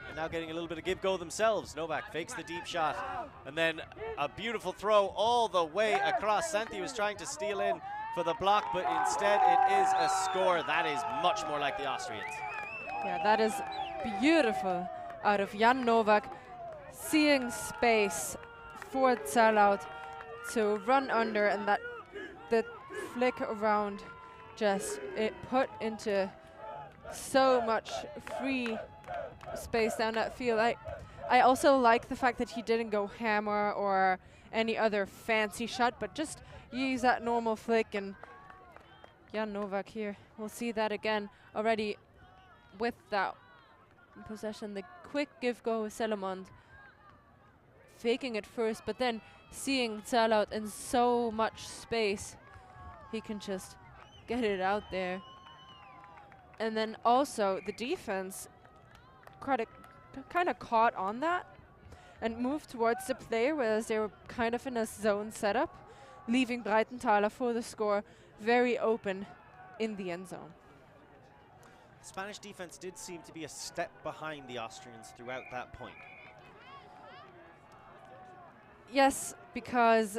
And now getting a little bit of give-go themselves. Novak fakes the deep shot, and then a beautiful throw all the way across. Santi was trying to steal in for the block, but instead it is a score. That is much more like the Austrians. Yeah, that is beautiful out of Jan Novak, seeing space for Zerlaut to run under, and that the flick around just it put into so much free space down that field. I also like the fact that he didn't go hammer or any other fancy shot, but just use that normal flick. And Jan Novak here, we'll see that again already with that possession. The quick give-go with Selemond, faking it first, but then seeing Zerlaut in so much space, he can just get it out there. And then also the defense kind of caught on that and moved towards the player, whereas they were kind of in a zone setup, leaving Breitenthaler for the score very open in the end zone. Spanish defense did seem to be a step behind the Austrians throughout that point. Yes, because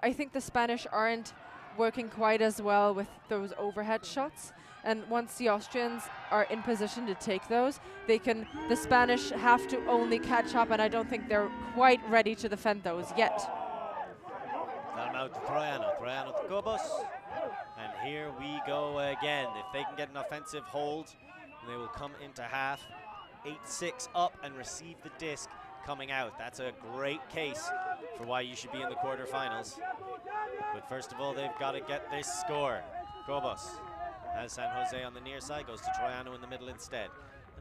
I think the Spanish aren't working quite as well with those overhead shots. And once the Austrians are in position to take those, the Spanish have to only catch up, and I don't think they're quite ready to defend those yet. Down out to Troiano to Cobos. And here we go again. If they can get an offensive hold, they will come into half 8-6 up and receive the disc coming out. That's a great case for why you should be in the quarterfinals. But first of all, they've got to get this score. Cobos has San Jose on the near side, goes to Troiano in the middle instead.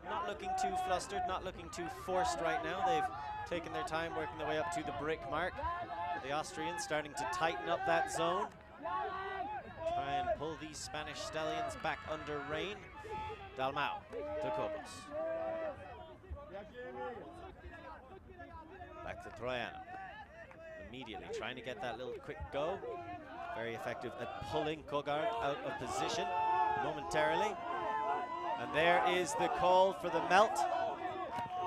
Not looking too flustered, not looking too forced right now. They've taken their time working their way up to the brick mark. But the Austrians starting to tighten up that zone. Try and pull these Spanish stallions back under rein. Dalmau to Cobos. Back to Troiano. Immediately trying to get that little quick go. Very effective at pulling Kogard out of position momentarily. And there is the call for the melt.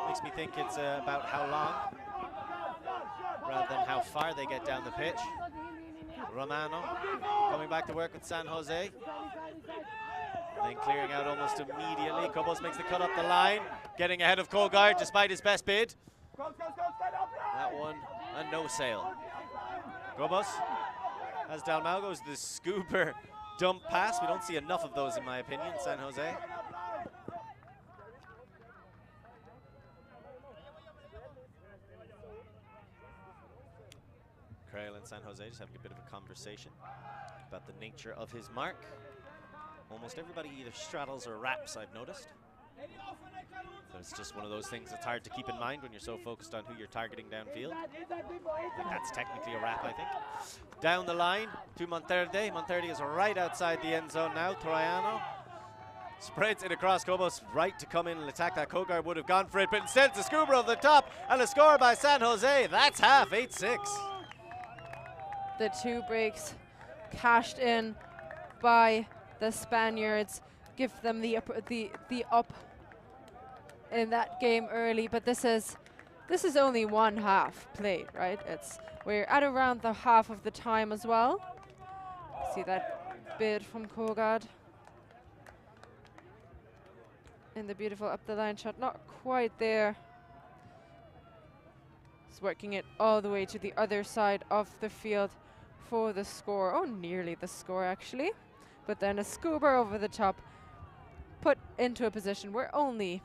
Makes me think it's about how long rather than how far they get down the pitch. Romano coming back to work with San Jose. Then clearing out almost immediately. Cobos makes the cut up the line, getting ahead of Kogard despite his best bid. That one, a no sail. Cobos, as Dalmau goes the scooper dump pass. We don't see enough of those in my opinion, San Jose. Crail and San Jose just having a bit of a conversation about the nature of his mark. Almost everybody either straddles or wraps, I've noticed. So it's just one of those things that's hard to keep in mind when you're so focused on who you're targeting downfield. That's technically a wrap, I think. Down the line to Monterde. Monterde is right outside the end zone now. Troiano spreads it across. Cobos right to come in and attack that. Kogard would have gone for it, but instead it's a scuba over the top and a score by San Jose. That's half, 8-6. The two breaks cashed in by the Spaniards give them the up in that game early, but this is only one half played, right? We're at around the half of the time as well. See that bid from Kogard in the beautiful up the line shot, not quite there. He's working it all the way to the other side of the field for the score. Oh, nearly the score actually. But then a scuba over the top, put into a position where only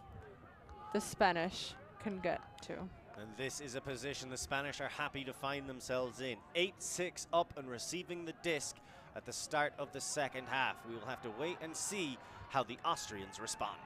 the Spanish can get to. And this is a position the Spanish are happy to find themselves in. 8-6 up and receiving the disc at the start of the second half. We will have to wait and see how the Austrians respond.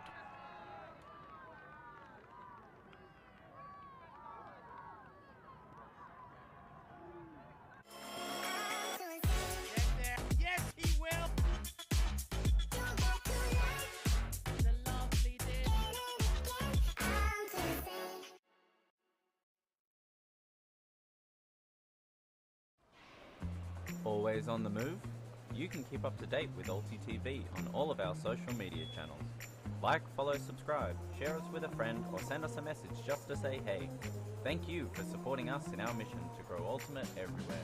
Always on the move? You can keep up to date with ULTI.TV on all of our social media channels. Like, follow, subscribe, share us with a friend, or send us a message just to say hey. Thank you for supporting us in our mission to grow Ultimate everywhere.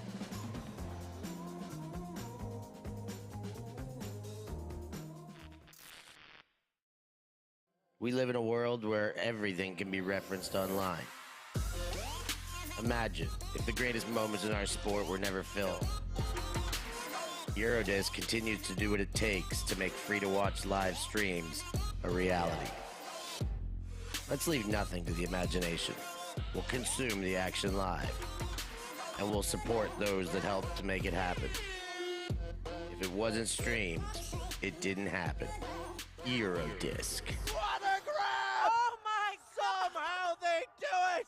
We live in a world where everything can be referenced online. Imagine if the greatest moments in our sport were never filmed. Eurodisc continues to do what it takes to make free-to-watch live streams a reality. Let's leave nothing to the imagination. We'll consume the action live, and we'll support those that help to make it happen. If it wasn't streamed, it didn't happen. Eurodisc. What a grab! Oh my! Somehow they do it!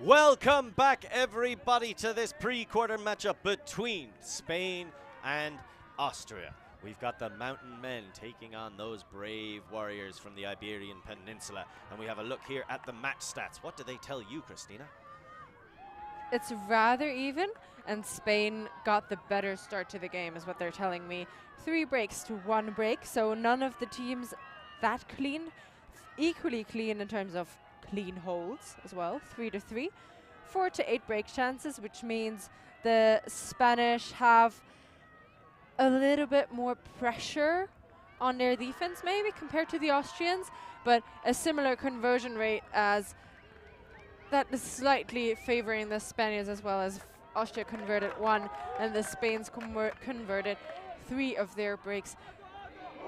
Welcome back, everybody, to this pre-quarter matchup between Spain and Austria. We've got the mountain men taking on those brave warriors from the Iberian Peninsula. And we have a look here at the match stats. What do they tell you, Christina? It's rather even, and Spain got the better start to the game, is what they're telling me. 3 breaks to 1 break, so none of the teams that clean. Equally clean in terms of clean holds as well, 3 to 3. 4 to 8 break chances, which means the Spanish have a little bit more pressure on their defense maybe compared to the Austrians, but a similar conversion rate as that is slightly favoring the Spaniards, as well as Austria converted 1 and the Spains converted 3 of their breaks.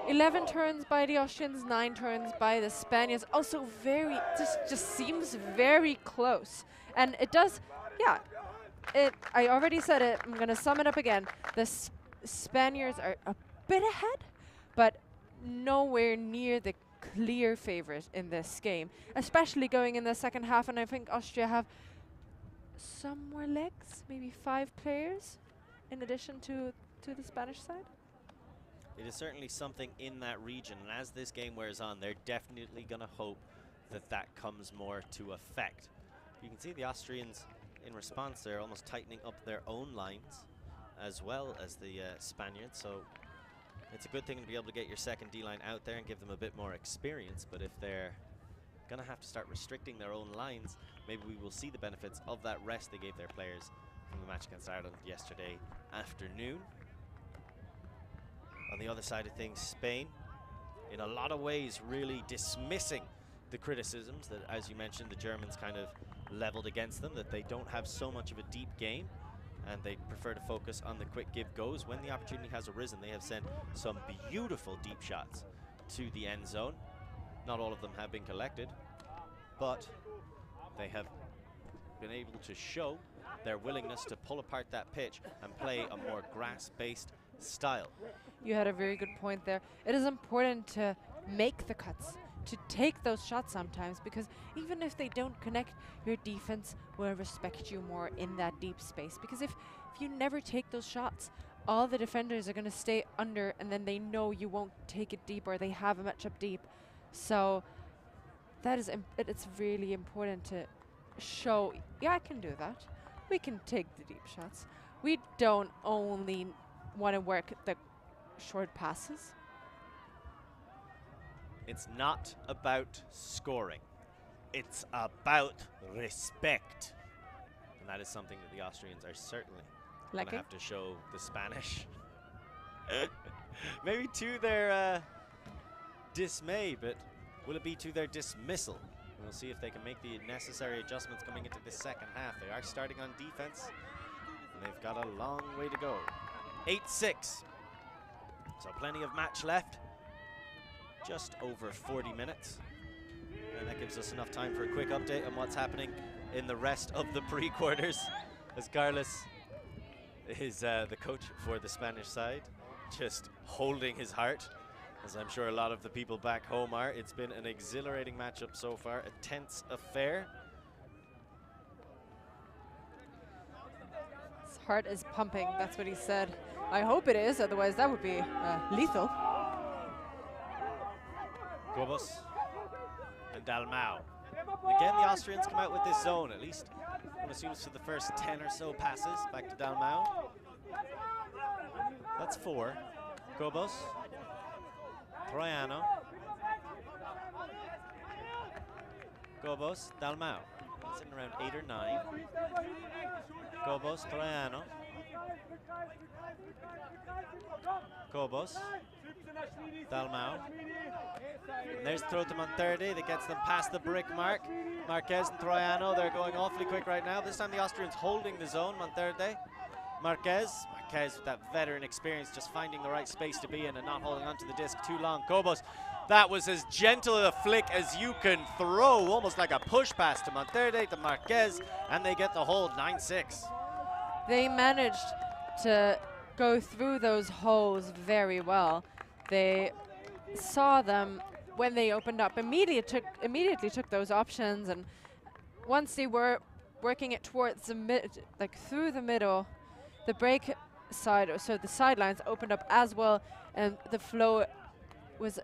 11 turns by the Austrians, 9 turns by the Spaniards. Also very, just seems very close. And it does, yeah, I already said it, I'm gonna sum it up again. The Spaniards are a bit ahead, but nowhere near the clear favorite in this game, especially going in the second half. And I think Austria have some more legs, maybe 5 players in addition to the Spanish side. It is certainly something in that region, and as this game wears on, they're definitely going to hope that that comes more to effect. You can see the Austrians, in response, they're almost tightening up their own lines, as well as the Spaniards, so it's a good thing to be able to get your second D-line out there and give them a bit more experience, but if they're going to have to start restricting their own lines, maybe we will see the benefits of that rest they gave their players from the match against Ireland yesterday afternoon. On the other side of things, Spain, in a lot of ways, really dismissing the criticisms that, as you mentioned, the Germans kind of leveled against them, that they don't have so much of a deep game, and they prefer to focus on the quick give goes. When the opportunity has arisen, they have sent some beautiful deep shots to the end zone. Not all of them have been collected, but they have been able to show their willingness to pull apart that pitch and play a more grass-based style. You had a very good point there. It is important to make the cuts, to take those shots sometimes, because even if they don't connect, your defense will respect you more in that deep space. Because if you never take those shots, all the defenders are going to stay under, and then they know you won't take it deep, or they have a matchup deep. So that is it's really important to show, yeah, I can do that. We can take the deep shots. We don't only want to work the short passes. It's not about scoring. It's about respect. And that is something that the Austrians are certainly going to have to show the Spanish. Maybe to their dismay, but will it be to their dismissal? We'll see if they can make the necessary adjustments coming into this second half. They are starting on defense, and they've got a long way to go. 8-6. So plenty of match left. Just over 40 minutes. And that gives us enough time for a quick update on what's happening in the rest of the pre-quarters, as Carlos is the coach for the Spanish side, just holding his heart, as I'm sure a lot of the people back home are. It's been an exhilarating matchup so far, a tense affair. His heart is pumping, that's what he said. I hope it is, otherwise that would be lethal. Gobos and Dalmau. Again, the Austrians come out with this zone, at least one assumes for the first 10 or so passes. Back to Dalmau. That's 4. Gobos. Troiano. Gobos, Dalmau. Sitting around 8 or 9. Gobos, Troiano. Gobos. Dalmau. And there's throw to Monterde that gets them past the brick mark. Marquez and Troiano, they're going awfully quick right now. This time the Austrians holding the zone. Monterde. Marquez with that veteran experience, just finding the right space to be in and not holding onto the disc too long. Gobos, that was as gentle a flick as you can throw, almost like a push pass to Monterde, to Marquez, and they get the hold, 9-6. They managed to go through those holes very well. They saw them when they opened up, immediately took those options, and once they were working it towards the through the middle, the break side, so the sidelines opened up as well, and the flow was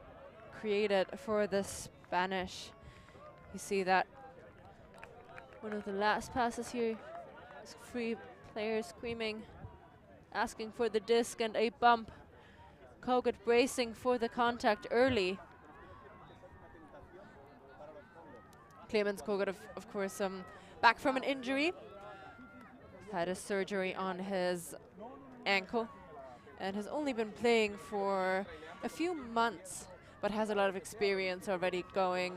created for the Spanish. You see that one of the last passes here is free Players screaming, asking for the disc and a bump. Kogut bracing for the contact early. Clemens Kogut, of course, back from an injury. Had a surgery on his ankle and has only been playing for a few months, but has a lot of experience already going,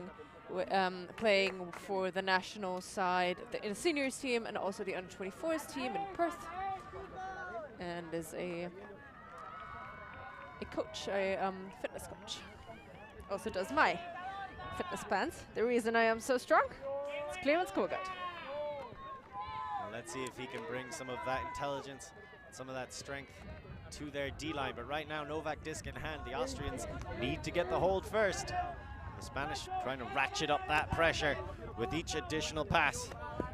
playing for the national side, in the seniors team and also the under-24s team in Perth, and is a coach, a fitness coach. Also does my fitness plans. The reason I am so strong is Clemens Kogut. Let's see if he can bring some of that intelligence, some of that strength to their D-line. But right now, Novak disc in hand. The Austrians need to get the hold first. The Spanish trying to ratchet up that pressure with each additional pass.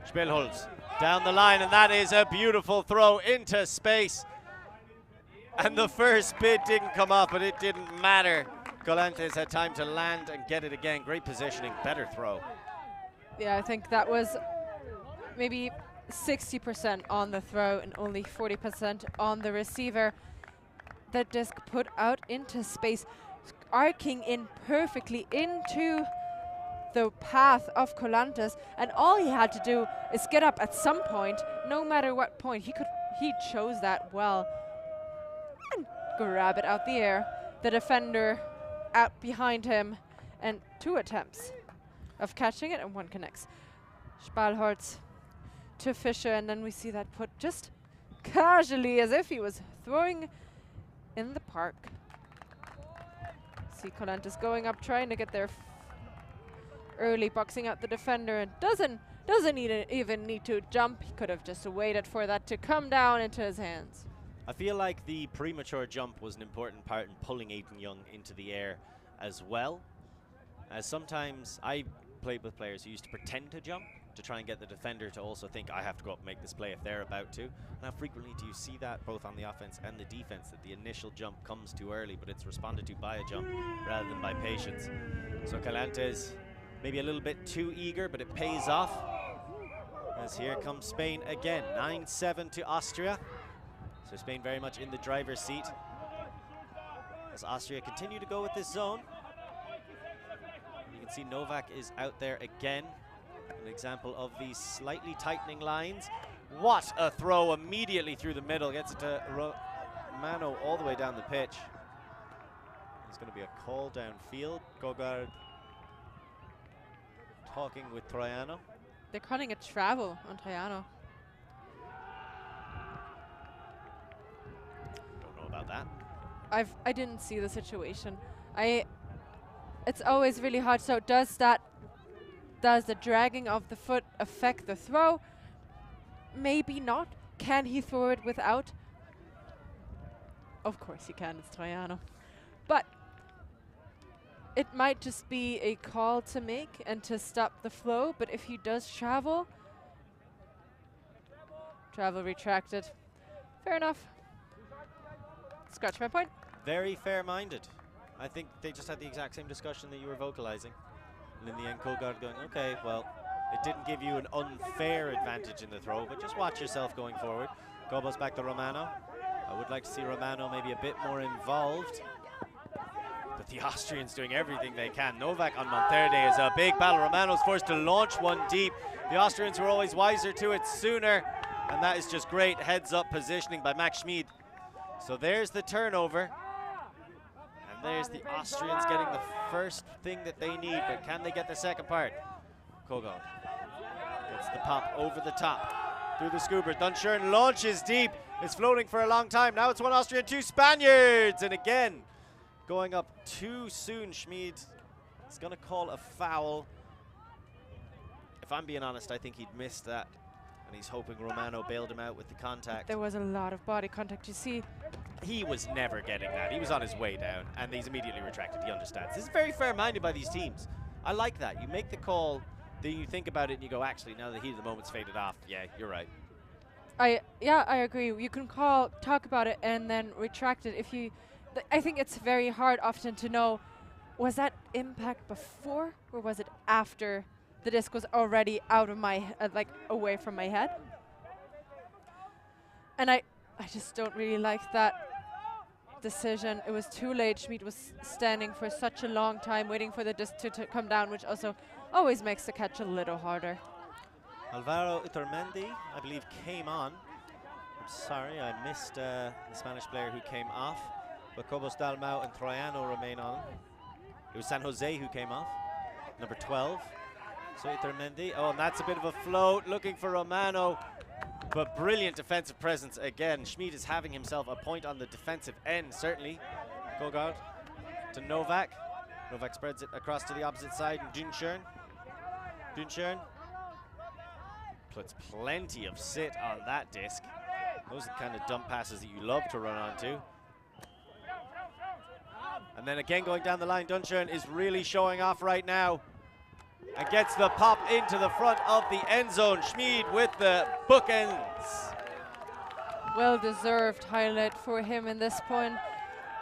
Spielholz down the line, and that is a beautiful throw into space. And the first bid didn't come off, but it didn't matter. Colantes had time to land and get it again. Great positioning, better throw. Yeah, I think that was maybe 60% on the throw and only 40% on the receiver. The disc put out into space, arcing in perfectly into the path of Colantes, and all he had to do is get up at some point, no matter what point. He chose that well and grab it out the air. The defender out behind him, and 2 attempts of catching it, and 1 connects. Spielholz to Fischer, and then we see that put just casually as if he was throwing in the park. See Colantes going up, trying to get there early, boxing out the defender, and doesn't even need to jump. He could have just waited for that to come down into his hands. I feel like the premature jump was an important part in pulling Aidan Young into the air as well. As sometimes I played with players who used to pretend to jump to try and get the defender to also think, I have to go up and make this play if they're about to. And how frequently do you see that both on the offense and the defense, that the initial jump comes too early, but it's responded to by a jump rather than by patience. So Colantes maybe a little bit too eager, but it pays off. As here comes Spain again, 9-7 to Austria. So Spain very much in the driver's seat as Austria continue to go with this zone. You can see Novak is out there again. An example of these slightly tightening lines. What a throw immediately through the middle. Gets it to Romano all the way down the pitch. There's going to be a call downfield. Gogard talking with Troiano. They're calling it travel on Troiano. Don't know about that. I didn't see the situation. It's always really hard. So does the dragging of the foot affect the throw? Maybe not. Can he throw it without? Of course he can, it's Troiano. But it might just be a call to make and to stop the flow, but if he does travel retracted. Fair enough. Scratch my point. Very fair-minded. I think they just had the exact same discussion that you were vocalizing. And in the end, Kogard going, okay, well, it didn't give you an unfair advantage in the throw, but just watch yourself going forward. Gobos back to Romano. I would like to see Romano maybe a bit more involved. But the Austrians doing everything they can. Novak on Monterde is a big battle. Romano's forced to launch one deep. The Austrians were always wiser to it sooner. And that is just great heads-up positioning by Max Schmid. So there's the turnover. And there's the Austrians getting the first thing that they need, but can they get the second part? Kogod gets the pop over the top through the scooper. Dunshern launches deep. It's floating for a long time. Now it's 1 Austrian, 2 Spaniards. And again, going up too soon. Schmid is going to call a foul. If I'm being honest, I think he'd missed that. And he's hoping Romano bailed him out with the contact. There was a lot of body contact, you see. He was never getting that. He was on his way down, and he's immediately retracted. He understands. This is very fair-minded by these teams. I like that. You make the call, then you think about it, and you go, actually, now the heat of the moment's faded off. Yeah, you're right. I agree. You can talk about it, and then retract it. I think it's very hard often to know, was that impact before, or was it after the disc was already out of my, away from my head? And I just don't really like that decision. It was too late. Schmid was standing for such a long time waiting for the disc to come down, which also always makes the catch a little harder. Alvaro Iturmendi, I believe, came on. I'm sorry, I missed the Spanish player who came off, but Cobos, Dalmau and Troiano remain on. It was San Jose who came off, number 12. So Iturmendi, oh, and that's a bit of a float, looking for Romano, but brilliant defensive presence again. Schmid is having himself a point on the defensive end, certainly. Gogard to Novak. Novak spreads it across to the opposite side, and Dunschern puts plenty of sit on that disc. Those are the kind of dump passes that you love to run onto. And then again going down the line, Dunschern is really showing off right now and gets the pop into the front of the end zone. Schmid with the bookends. Well-deserved highlight for him in this point.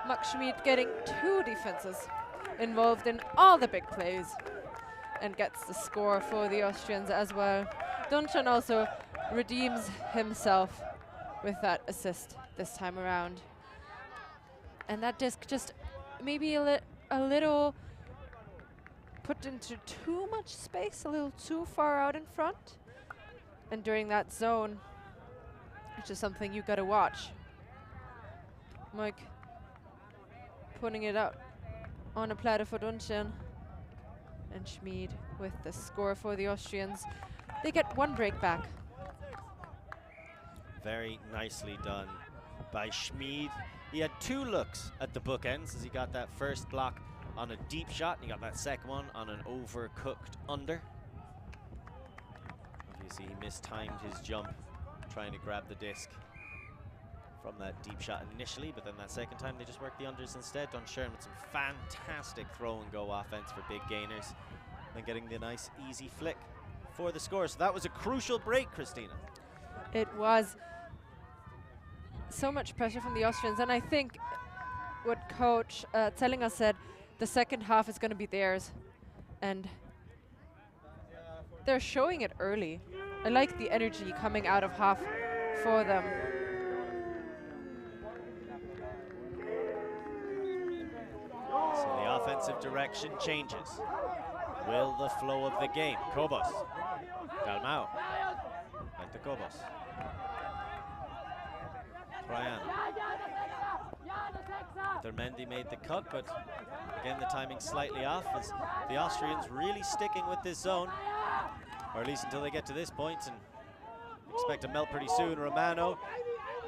Max Schmid getting 2 defenses involved in all the big plays and gets the score for the Austrians as well. Dunschern also redeems himself with that assist this time around. And that disc just maybe a little put into too much space, a little too far out in front. And during that zone, which is something you gotta watch. Mike putting it out on a platter for Dunschern. And Schmid with the score for the Austrians. They get 1 break back. Very nicely done by Schmid. He had 2 looks at the bookends as he got that first block on a deep shot, and he got that second one on an overcooked under. Obviously he mistimed his jump trying to grab the disc from that deep shot initially, but then that second time they just worked the unders instead. Dunschern with some fantastic throw and go offense for big gainers, then getting the nice easy flick for the score. So that was a crucial break, Christina. It was so much pressure from the Austrians, and I think what Coach Zellinger said, the second half is going to be theirs, and they're showing it early. I like the energy coming out of half for them. So the offensive direction changes. Will the flow of the game? Cobos, Dalmau, and to Cobos. Troiano. Dermendi made the cut, but again the timing slightly off as the Austrians really sticking with this zone, or at least until they get to this point, and expect to melt pretty soon. Romano,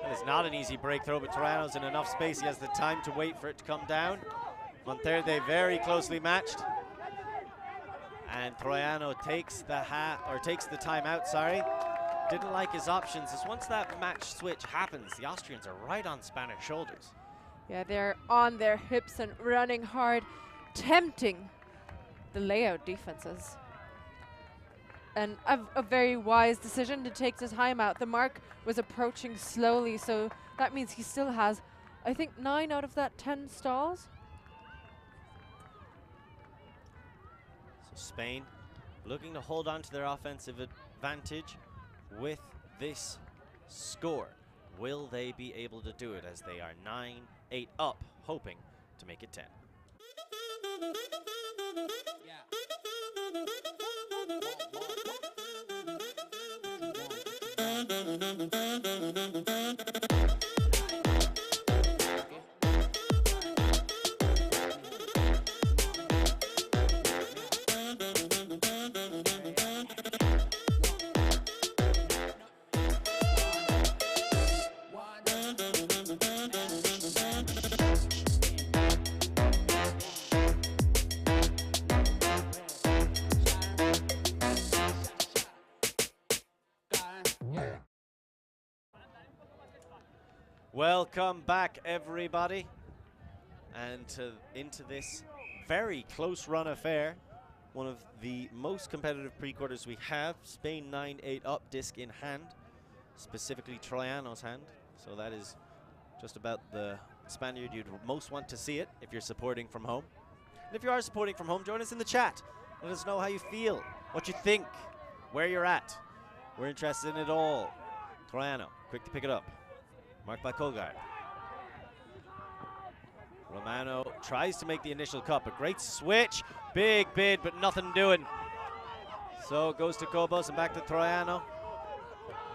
that is not an easy break throw, but Troiano's in enough space. He has the time to wait for it to come down. Monterde very closely matched, and Troiano takes the timeout. Sorry. Didn't like his options, as once that match switch happens, the Austrians are right on Spanish shoulders. Yeah, they're on their hips and running hard, tempting the layout defenses. And a very wise decision to take the timeout. The mark was approaching slowly, so that means he still has, I think, 9 out of that 10 stalls. So Spain looking to hold on to their offensive advantage with this score. Will they be able to do it as they are 9-8 up, hoping to make it 10? Welcome back, everybody, and into this very close run affair. One of the most competitive pre-quarters we have. Spain 9-8 up, disc in hand, specifically Troiano's hand. So that is just about the Spaniard you'd most want to see it if you're supporting from home. And if you are supporting from home, join us in the chat. Let us know how you feel, what you think, where you're at. We're interested in it all. Troiano, quick to pick it up. Marked by Colgard. Romano tries to make the initial cut, but great switch. Big bid, but nothing doing. So it goes to Cobos and back to Troiano.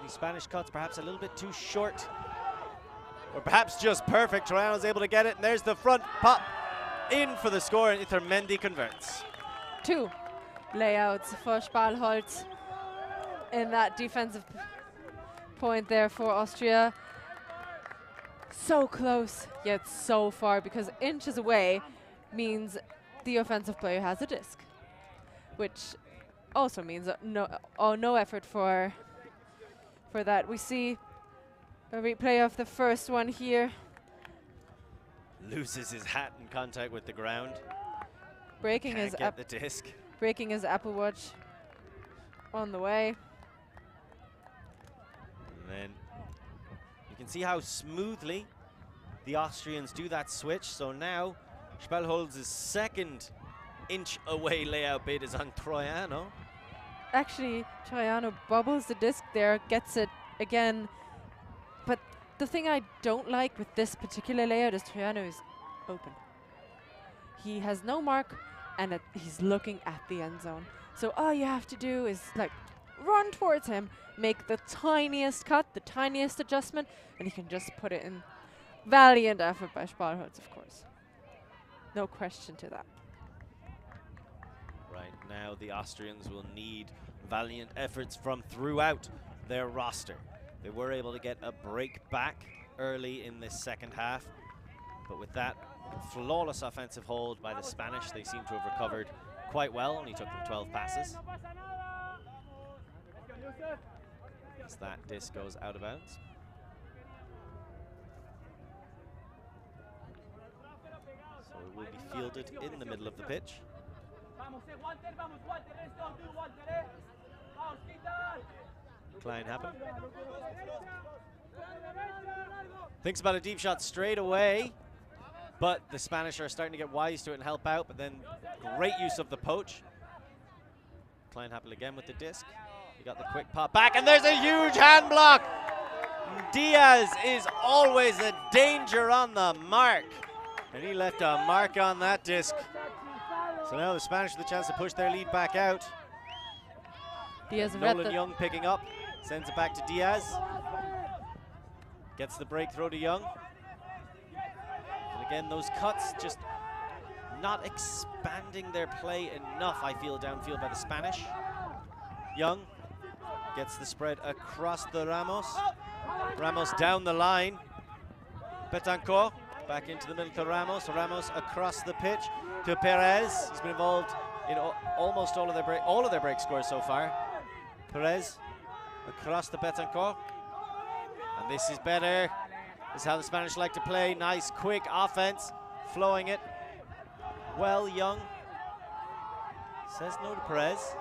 These Spanish cuts perhaps a little bit too short. Or perhaps just perfect. Troiano's able to get it, and there's the front pop in for the score, and Ithermendi converts. 2 layouts for Spalholz in that defensive point there for Austria. So close, yet so far, because inches away means the offensive player has a disc, which also means no effort for that. We see a replay of the first one here. Loses his hat in contact with the ground. Breaking Can't his get the disc. breaking his Apple Watch on the way. And then you can see how smoothly the Austrians do that switch. So now Spalholz's second inch away layout bid is on Troiano. Actually, Troiano bubbles the disc there, gets it again. But the thing I don't like with this particular layout is Troiano is open. He has no mark, and he's looking at the end zone. So all you have to do is like run towards him, make the tiniest cut, the tiniest adjustment, and he can just put it in. Valiant effort by Spalholz, of course. No question to that. Right now, the Austrians will need valiant efforts from throughout their roster. They were able to get a break back early in this second half, but with that flawless offensive hold by the Spanish, they seem to have recovered quite well. Only took them 12 passes. As that disc goes out of bounds. So it will be fielded in the middle of the pitch. Klein happen. Thinks about a deep shot straight away, but the Spanish are starting to get wise to it and help out, but then great use of the poach. Klein happen again with the disc. He got the quick pop back, and there's a huge hand block. Diaz is always a danger on the mark, and he left a mark on that disc. So now the Spanish have the chance to push their lead back out. Diaz Nolan Young picking up, sends it back to Diaz. Gets the break throw to Young. And again, those cuts just not expanding their play enough, I feel, downfield by the Spanish. Young gets the spread across the Ramos. Ramos down the line. Betancourt back into the middle to Ramos. Ramos across the pitch to Perez. He's been involved in almost all of their break scores so far. Perez across the Betancourt. And this is better. This is how the Spanish like to play. Nice, quick offense. Flowing it. Well, Young says no to Perez.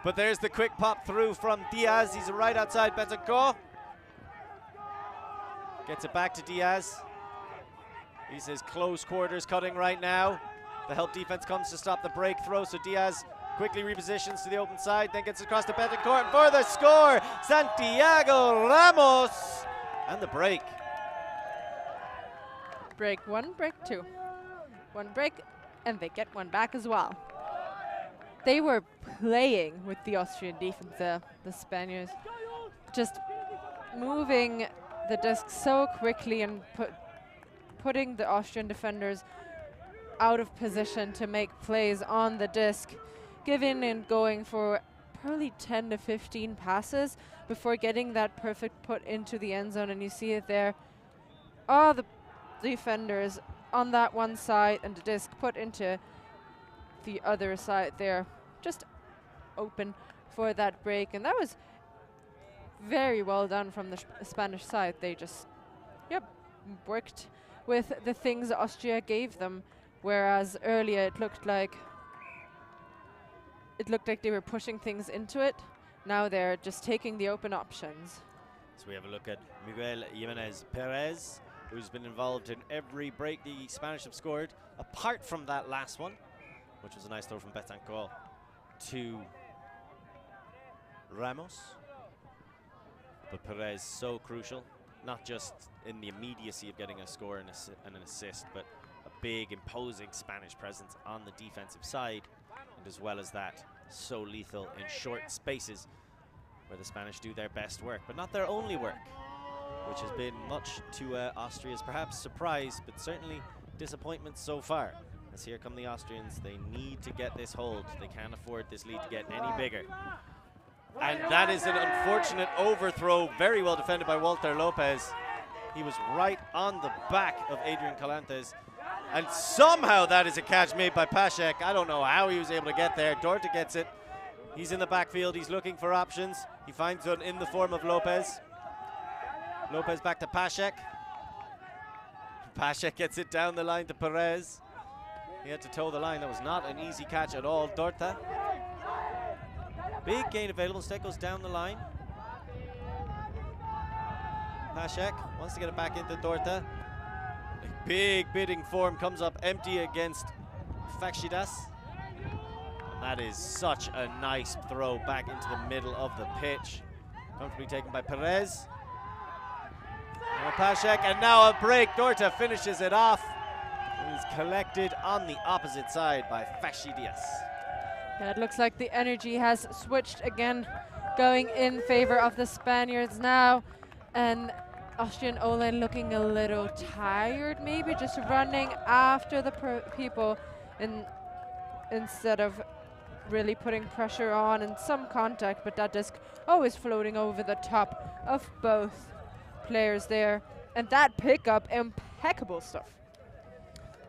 But there's the quick pop through from Diaz. He's right outside Betancourt. Gets it back to Diaz. He's his close quarters cutting right now. The help defense comes to stop the break throw, so Diaz quickly repositions to the open side, then gets across to Betancourt, and for the score, Santiago Ramos, and the break. Break 1, break 2. 1 break, and they get 1 back as well. They were playing with the Austrian defense, the Spaniards, just moving the disc so quickly and putting the Austrian defenders out of position to make plays on the disc, giving and going for probably 10 to 15 passes before getting that perfect put into the end zone. And you see it there. All the defenders on that one side and the disc put into the other side there, just open for that break. And that was very well done from the Spanish side. They just, worked with the things Austria gave them, whereas earlier it looked like they were pushing things into it. Now they're just taking the open options. So we have a look at Miguel Jimenez Perez, who's been involved in every break the Spanish have scored, apart from that last one, which was a nice throw from Betancourt to Ramos. But Perez so crucial not just in the immediacy of getting a score and an assist, but a big, imposing Spanish presence on the defensive side, and as well as that, so lethal in short spaces where the Spanish do their best work, but not their only work, which has been much to Austria's perhaps surprise, but certainly disappointment so far. As here come the Austrians, they need to get this hold. They can't afford this lead to get any bigger. And that is an unfortunate overthrow, very well defended by Walter Lopez. He was right on the back of Adrian Colantes, and somehow that is a catch made by Pasek. I don't know how he was able to get there. Dorta gets it. He's in the backfield, he's looking for options. He finds one in the form of Lopez. Lopez back to Pasek. Pasek gets it down the line to Perez. He had to toe the line. That was not an easy catch at all. Dorta. Big gain available. Instead goes down the line. Pasek wants to get it back into Dorta. A big bidding form comes up empty against Fakshidas. And that is such a nice throw back into the middle of the pitch. Comfortably taken by Perez. Now Pasek, and now a break. Dorta finishes it off. He's collected on the opposite side by Fakshidas. Yeah, it looks like the energy has switched again, going in favor of the Spaniards now. And Austrian O-line looking a little tired, maybe just running after the people instead of really putting pressure on and some contact, but that disc always floating over the top of both players there. And that pickup, impeccable stuff.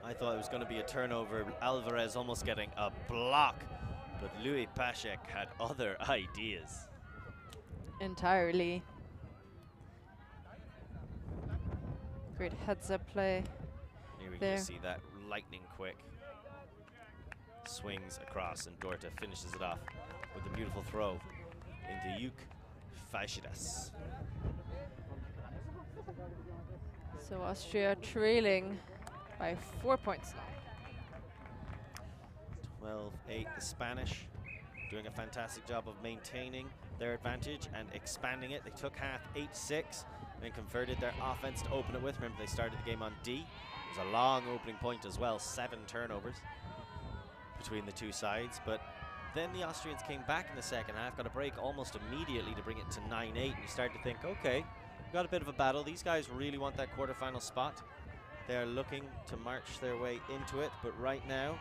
I thought it was going to be a turnover. Alvarez almost getting a block, but Louis Pasek had other ideas. Entirely. Great heads-up play. Here we there. just see that lightning quick. Swings across and Dorta finishes it off with a beautiful throw into Yuk Fakshidas. So Austria trailing by 4 points now. 12-8 the Spanish, doing a fantastic job of maintaining their advantage and expanding it. They took half 8-6 and converted their offense to open it with. Remember, they started the game on D. It was a long opening point as well, 7 turnovers between the two sides, but then the Austrians came back in the second half, got a break almost immediately to bring it to 9-8, and you start to think, okay, we've got a bit of a battle. These guys really want that quarterfinal spot. They're looking to march their way into it, but right now,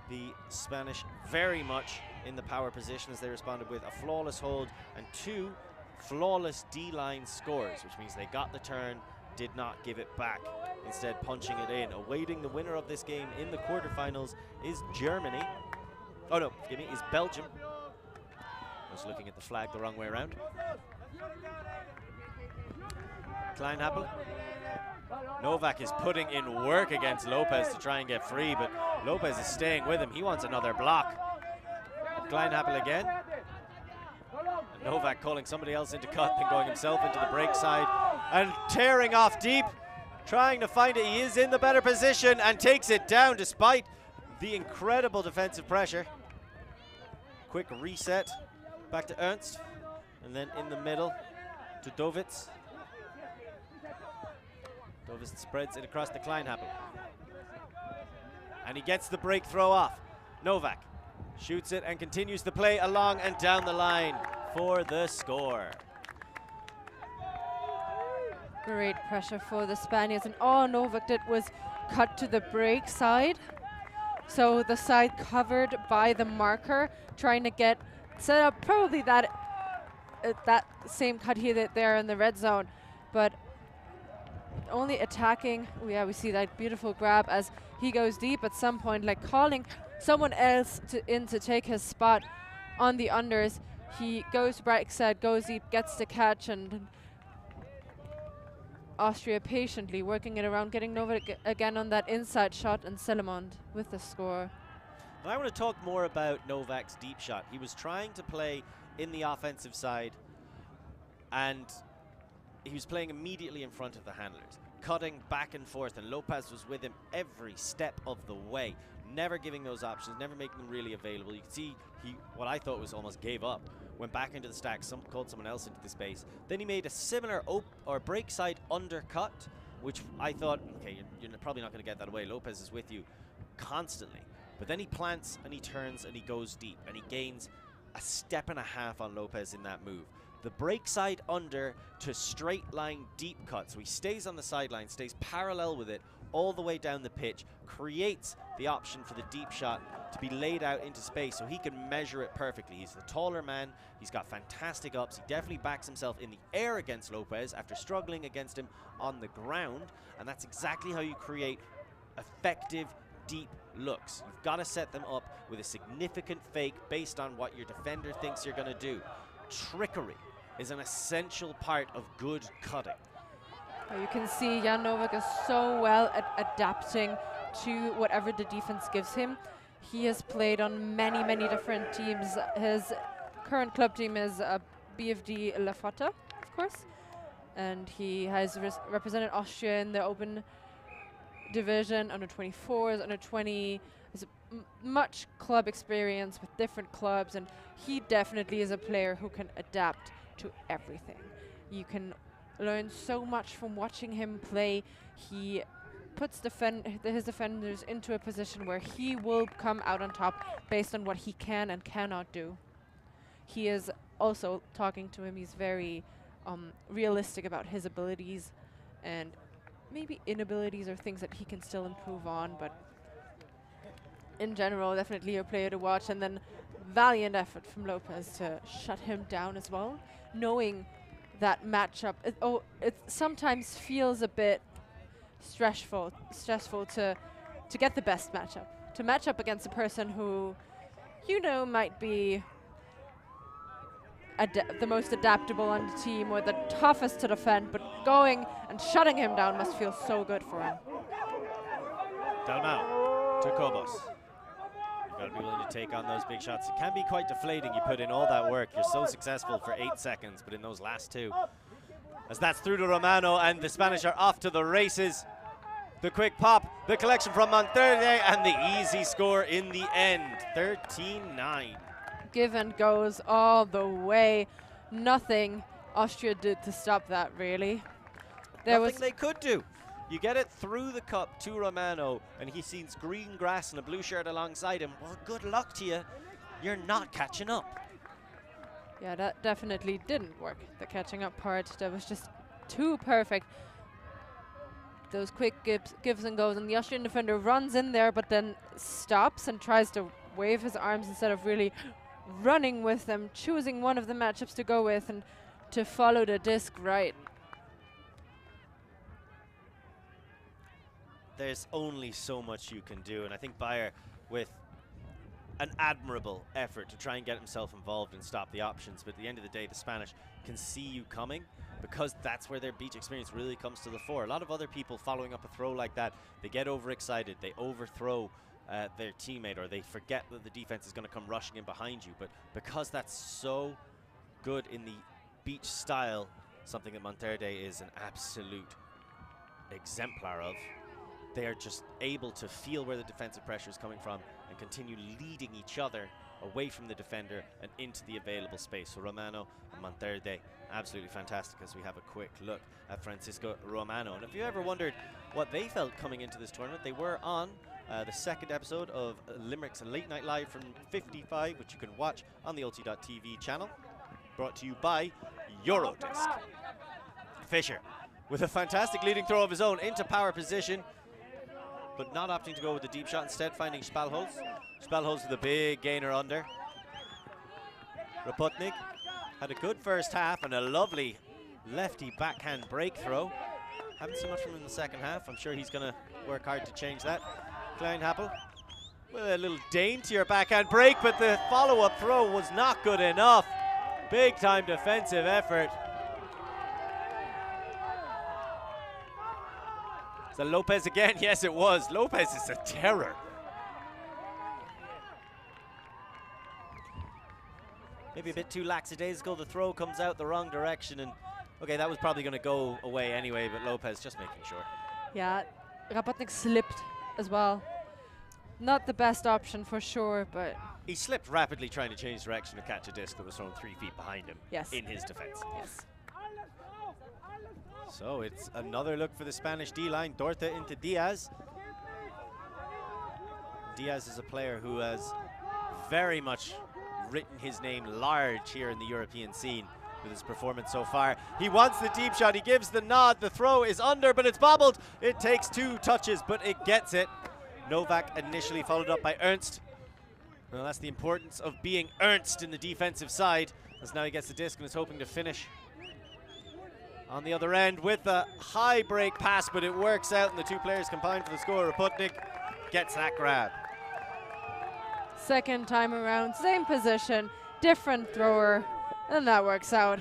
the Spanish very much in the power position as they responded with a flawless hold and 2 flawless D-line scores, which means they got the turn, did not give it back, instead punching it in. Awaiting the winner of this game in the quarterfinals is Germany. Oh no, forgive me, is Belgium. I was looking at the flag the wrong way around. Kleinhappel. Novak is putting in work against Lopez to try and get free, but Lopez is staying with him. He wants another block. Kleinhappel again. And Novak calling somebody else into cut, then going himself into the break side and tearing off deep, trying to find it. He is in the better position and takes it down despite the incredible defensive pressure. Quick reset back to Ernst, and then in the middle to Dovitz. Dovitz spreads it across the Kleinhappel. And he gets the break throw off. Novak shoots it and continues the play along and down the line for the score. Great pressure for the Spaniards, and all Novak did was cut to the break side. So the side covered by the marker, trying to get set up probably that same cut here there in the red zone, but only attacking. Yeah, we see that beautiful grab as he goes deep at some point, like calling someone else in to take his spot on the unders. He goes right side, goes deep, gets the catch, and Austria patiently working it around, getting Novak again on that inside shot, and Selemond with the score. And I want to talk more about Novak's deep shot. He was trying to play in the offensive side, and he was playing immediately in front of the handlers, cutting back and forth, and Lopez was with him every step of the way, never giving those options, never making them really available. You can see he, what I thought was almost gave up went back into the stack, called someone else into the space. Then he made a similar break side undercut, which I thought, okay, you're probably not going to get that away. Lopez is with you constantly. But then he plants and he turns and he goes deep and he gains a step and a half on Lopez in that move. The break side under to straight line deep cut. So he stays on the sideline, stays parallel with it all the way down the pitch, creates the option for the deep shot to be laid out into space so he can measure it perfectly. He's the taller man. He's got fantastic ups. He definitely backs himself in the air against Lopez after struggling against him on the ground. And that's exactly how you create effective deep looks. You've got to set them up with a significant fake based on what your defender thinks you're going to do. Trickery is an essential part of good cutting. You can see Jan Novak is so well at adapting to whatever the defense gives him. He has played on many, many different teams. His current club team is BFD La Fata, of course, and he has represented Austria in the open division, under 24s, under 20. Has much club experience with different clubs, and he definitely is a player who can adapt to everything. You can learn so much from watching him play. He puts his defenders into a position where he will come out on top based on what he can and cannot do. He is also talking to him. He's very realistic about his abilities and maybe inabilities or things that he can still improve on, but in general, definitely a player to watch. And then valiant effort from Lopez to shut him down as well, knowing that matchup. It sometimes feels a bit stressful to get the best matchup, to match up against a person who, you know, might be the most adaptable on the team or the toughest to defend, but going and shutting him down must feel so good for him. Dalmau to Kobos. You've got to be willing to take on those big shots. It can be quite deflating. You put in all that work. You're so successful for 8 seconds, but in those last 2. As that's through to Romano, and the Spanish are off to the races. The quick pop, the collection from Monterde, and the easy score in the end, 13-9. Give and goes all the way. Nothing Austria did to stop that, really. Nothing they could do. You get it through the cup to Romano, and he sees green grass and a blue shirt alongside him. Well, good luck to you. You're not catching up. Yeah, that definitely didn't work, the catching up part. That was just too perfect. Those quick gives and goes, and the Austrian defender runs in there, but then stops and tries to wave his arms instead of really running with them, choosing one of the matchups to go with and to follow the disc right. There's only so much you can do, and I think Bayer, with an admirable effort to try and get himself involved and stop the options, but at the end of the day, the Spanish can see you coming, because that's where their beach experience really comes to the fore. A lot of other people following up a throw like that, they get overexcited, they overthrow their teammate, or they forget that the defense is going to come rushing in behind you. But because that's so good in the beach style, something that Monterde is an absolute exemplar of, they are just able to feel where the defensive pressure is coming from and continue leading each other away from the defender and into the available space. So Romano and Monterde, absolutely fantastic, as we have a quick look at Francisco Romano. And if you ever wondered what they felt coming into this tournament, they were on the second episode of Limerick's Late Night Live from 55, which you can watch on the ULTI.TV channel, brought to you by Eurodisc. Fisher with a fantastic leading throw of his own into power position, but not opting to go with the deep shot, instead finding Spalholz. Spalholz with a big gainer under. Rapotnik had a good first half and a lovely lefty backhand break throw. Haven't seen much from him in the second half. I'm sure he's going to work hard to change that. Kleinhappel with a little daintier backhand break, but the follow-up throw was not good enough. Big time defensive effort. Is that Lopez again? Yes, it was. Lopez is a terror. Maybe a bit too lackadaisical. The throw comes out the wrong direction, and okay, that was probably going to go away anyway, but Lopez just making sure. Yeah, Rapotnik slipped as well. Not the best option for sure, but He slipped rapidly trying to change direction to catch a disc that was thrown 3 feet behind him in his defense. yes. So it's another look for the Spanish D-line. Dorta into Diaz. Diaz is a player who has very much written his name large here in the European scene with his performance so far. He wants the deep shot. He gives the nod. The throw is under, but it's bobbled. It takes 2 touches, but it gets it. Novak initially followed up by Ernst. Well, that's the importance of being Ernst in the defensive side, as now he gets the disc and is hoping to finish on the other end with a high break pass, but it works out and the 2 players combined for the score. Raputnik gets that grab. Second time around, same position, different thrower, and that works out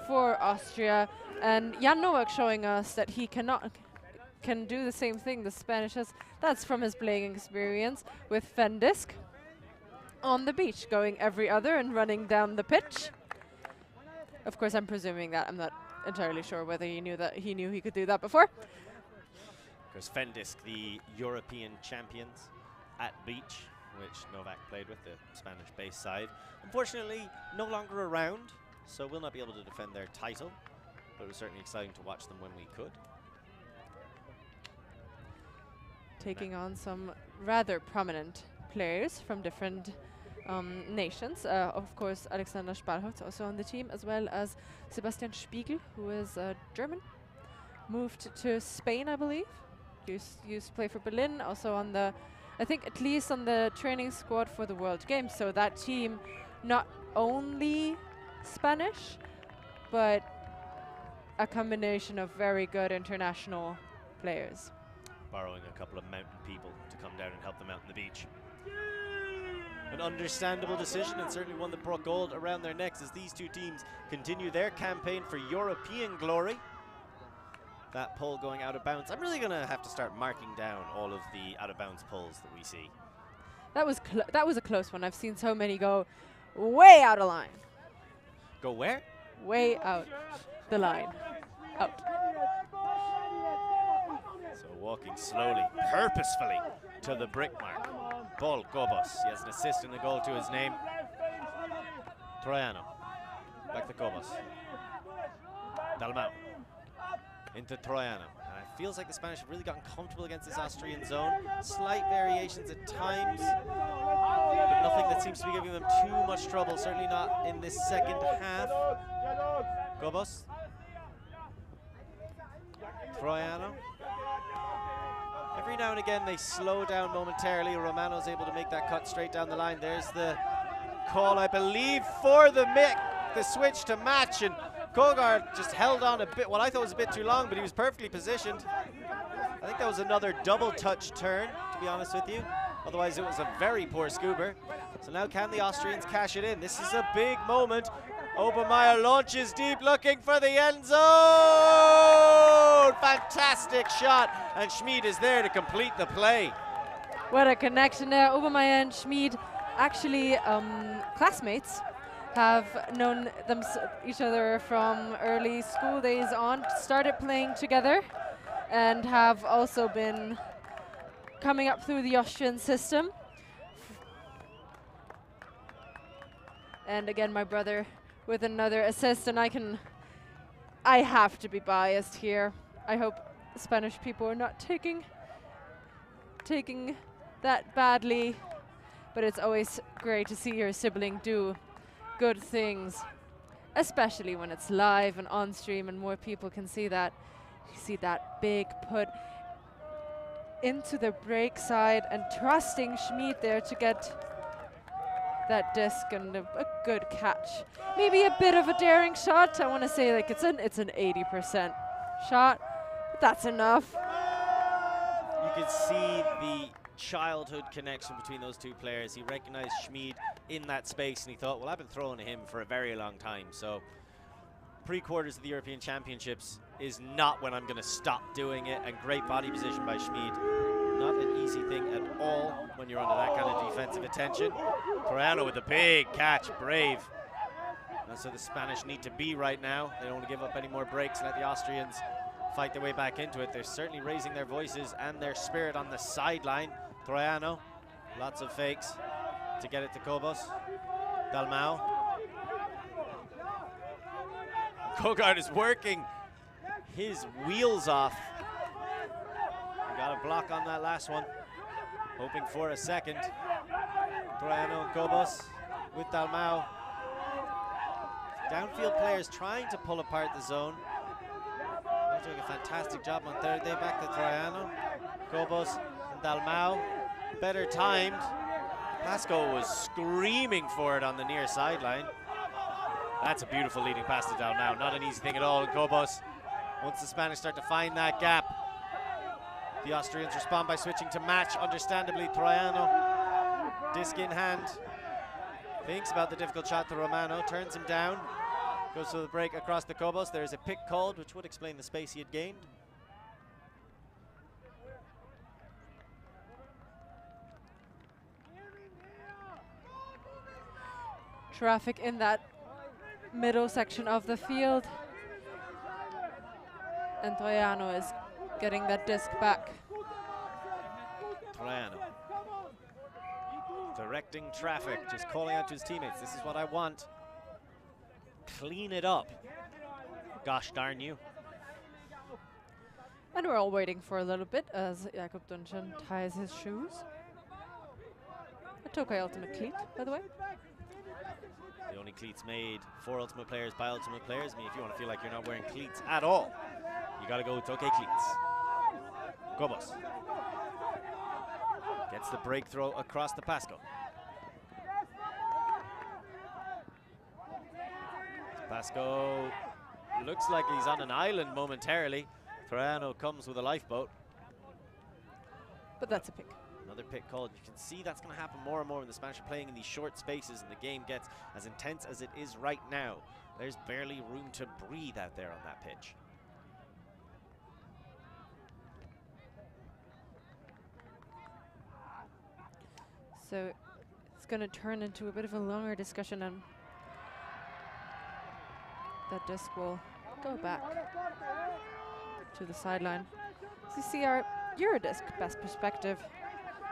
for Austria. And Jan Novak showing us that he can do the same thing the Spanish has. That's from his playing experience with Fen disc on the beach, going every other and running down the pitch. Of course, I'm presuming that. I'm not entirely sure whether he knew he could do that before. Of course, Fen disc, the European champions at beach, which Novak played with, the Spanish base side. Unfortunately, no longer around, so we'll not be able to defend their title, but it was certainly exciting to watch them when we could. Taking on some rather prominent players from different nations. Of course, Alexander Sparhotz also on the team, as well as Sebastian Spiegel, who is German. Moved to Spain, I believe. Used to play for Berlin, also on the, I think at least on the training squad for the World Games. So that team, not only Spanish, but a combination of very good international players. Borrowing a couple of mountain people to come down and help them out on the beach. An understandable decision, and certainly one that brought gold around their necks as these 2 teams continue their campaign for European glory. That pull going out of bounds. I'm really going to have to start marking down all of the out of bounds pulls that we see. That was a close one. I've seen so many go way out of line. Go where? Way out the line. Out. So walking slowly, purposefully to the brick mark. Ball Gobos. He has an assist in the goal to his name. Troiano. Back to Gobos. Dalmau. Into Troiano. And it feels like the Spanish have really gotten comfortable against this Austrian zone. Slight variations at times, but nothing that seems to be giving them too much trouble. Certainly not in this second half. Gobos. Troiano. Every now and again they slow down momentarily. Romano's able to make that cut straight down the line. There's the call, I believe, for the switch to match, and Kogar just held on a bit. Well, I thought it was a bit too long, but he was perfectly positioned. I think that was another double touch turn, to be honest with you. Otherwise, it was a very poor scuba. So now can the Austrians cash it in? This is a big moment. Obermeier launches deep, looking for the end zone. Fantastic shot, and Schmid is there to complete the play. What a connection there. Obermeier and Schmid, actually classmates, have known each other from early school days on, started playing together, and have also been coming up through the Austrian system. And again, my brother with another assist, and I have to be biased here. I hope Spanish people are not taking that badly, but it's always great to see your sibling do good things, especially when it's live and on stream and more people can see that. You see that big put into the break side and trusting Schmid there to get that disc and a good catch. Maybe a bit of a daring shot. I want to say like it's an 80% shot, but that's enough. You can see the childhood connection between those 2 players. He recognized Schmid in that space and he thought, well, I've been throwing to him for a very long time, so pre-quarters of the European Championships is not when I'm going to stop doing it. And great body position by Schmid. Not an easy thing at all when you're under that kind of defensive attention. Troiano with a big catch, brave. That's where the Spanish need to be right now. They don't want to give up any more breaks, let the Austrians fight their way back into it. They're certainly raising their voices and their spirit on the sideline. Troiano Lots of fakes to get it to Kobos. Dalmau. Kogard is working his wheels off. Got a block on that last one. Hoping for a second. Troiano and Kobos with Dalmau. Downfield players trying to pull apart the zone. They're doing a fantastic job on third day. Back to Troiano. Kobos and Dalmau. Better timed. Pasco was screaming for it on the near sideline. That's a beautiful leading pass to Dalmau. Not an easy thing at all. And Kobos, once the Spanish start to find that gap, the Austrians respond by switching to match. Understandably, Troiano, disc in hand, thinks about the difficult shot to Romano, turns him down, goes to the break across the Kobos. There is a pick called, which would explain the space he had gained. Traffic in that middle section of the field. And Troiano is getting that disc back. Troiano directing traffic, just calling out to his teammates. This is what I want. Clean it up. Gosh darn you. And we're all waiting for a little bit as Jakob Duncan ties his shoes. A Tokai Ultimate cleat, by the way. The only cleats made for Ultimate players by Ultimate players. I mean, if you want to feel like you're not wearing cleats at all, you got to go with Tokai cleats. Kobos gets the break throw across the Pasco. Pasco looks like he's on an island momentarily. Troiano comes with a lifeboat. But that's a pick. Another pick called. You can see that's going to happen more and more when the Spanish are playing in these short spaces and the game gets as intense as it is right now. There's barely room to breathe out there on that pitch. So it's going to turn into a bit of a longer discussion, and that disc will go back to the sideline. So you see our Eurodisc best perspective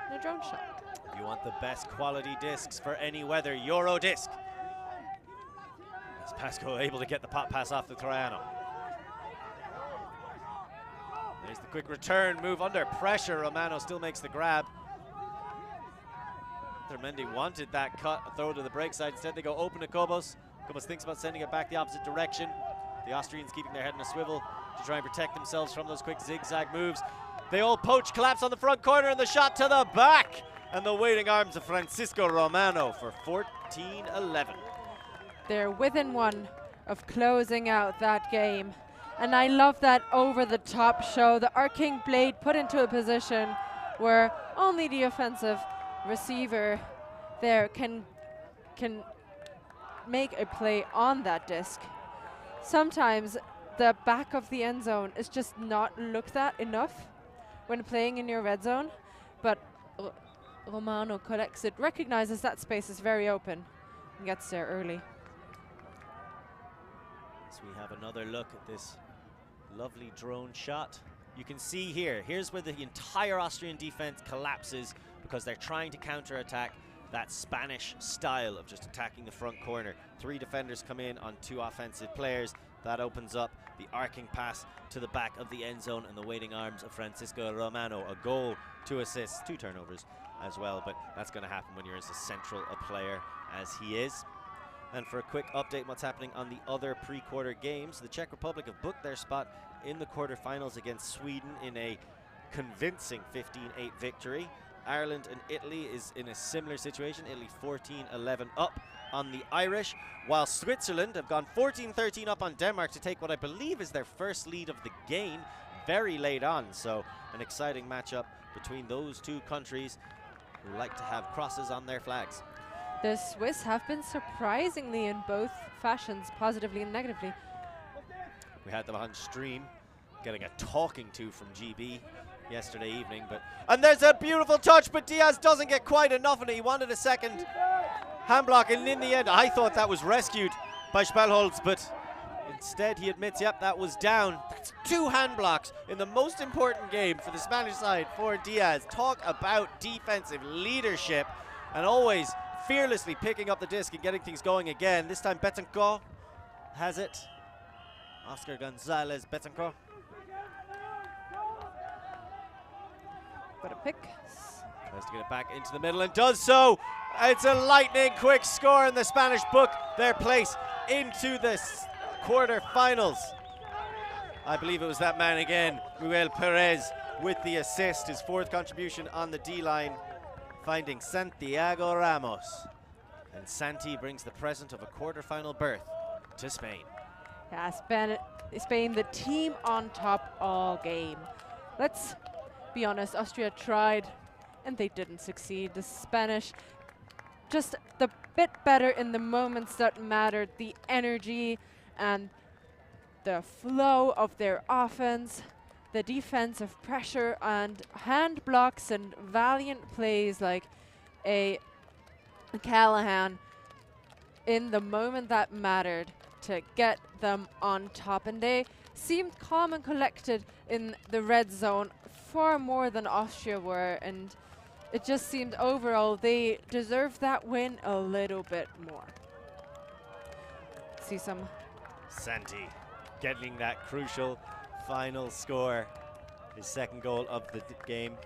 in a drone shot. If you want the best quality discs for any weather, Eurodisc. As Pasco able to get the pop pass off the Troiano. There's the quick return move under pressure. Romano still makes the grab. Mendy wanted that cut, a throw to the break side. Instead, they go open to Kobos. Kobos thinks about sending it back the opposite direction. The Austrians keeping their head in a swivel to try and protect themselves from those quick zigzag moves. They all poach, collapse on the front corner, and the shot to the back. And the waiting arms of Francisco Romano for 14-11. They're within one of closing out that game. And I love that over-the-top show. The arcing blade put into a position where only the offensive receiver there can make a play on that disc. Sometimes the back of the end zone is just not looked at enough when playing in your red zone, but Romano collects it, recognizes that space is very open, and gets there early. So we have another look at this lovely drone shot. You can see here's where the entire Austrian defense collapses because they're trying to counterattack that Spanish style of just attacking the front corner. 3 defenders come in on 2 offensive players. That opens up the arcing pass to the back of the end zone and the waiting arms of Francisco Romano. A goal, 2 assists, 2 turnovers as well, but that's going to happen when you're as central a player as he is. And for a quick update on what's happening on the other pre-quarter games, the Czech Republic have booked their spot in the quarterfinals against Sweden in a convincing 15-8 victory. Ireland and Italy is in a similar situation. Italy 14-11 up on the Irish, while Switzerland have gone 14-13 up on Denmark to take what I believe is their first lead of the game very late on. So an exciting matchup between those 2 countries who like to have crosses on their flags. The Swiss have been surprisingly in both fashions, positively and negatively. We had them on stream getting a talking to from GB yesterday evening, and there's a beautiful touch, but Diaz doesn't get quite enough of it. He wanted a second hand block, and in the end I thought that was rescued by Spellholz, but Instead, he admits, yep, that was down. That's 2 hand blocks in the most important game for the Spanish side for Diaz. Talk about defensive leadership and always fearlessly picking up the disc and getting things going again. This time Betancourt has it. Oscar Gonzalez Betancourt. Got a pick. Tries to get it back into the middle and does so. It's a lightning quick score, and the Spanish book their place into the quarterfinals. I believe it was that man again, Ruel Perez, with the assist, his 4th contribution on the D-line, finding Santiago Ramos. And Santi brings the present of a quarterfinal berth to Spain. Yeah, Spain, the team on top all game. Let's be honest, Austria tried and they didn't succeed. The Spanish just the bit better in the moments that mattered, the energy and the flow of their offense, the defensive pressure and hand blocks and valiant plays like a Callahan in the moment that mattered to get them on top. And they seemed calm and collected in the red zone far more than Austria were, and it just seemed overall they deserved that win a little bit more. See some Santi getting that crucial final score, his 2nd goal of the game.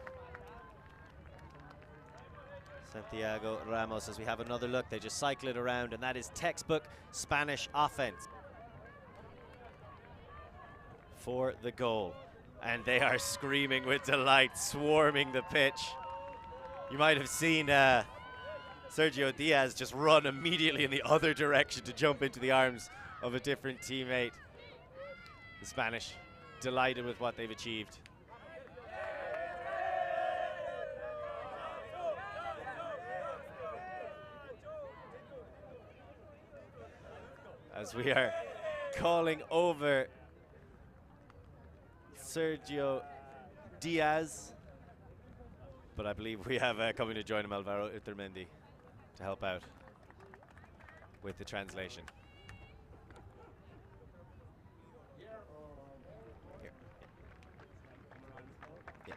Santiago Ramos, as we have another look, they just cycle it around, and that is textbook Spanish offense for the goal. And they are screaming with delight, swarming the pitch. You might have seen Sergio Diaz just run immediately in the other direction to jump into the arms of a different teammate. The Spanish delighted with what they've achieved. As we are calling over Sergio Diaz, but I believe we have coming to join him Alvaro Iturmendi to help out with the translation. Here. Yeah.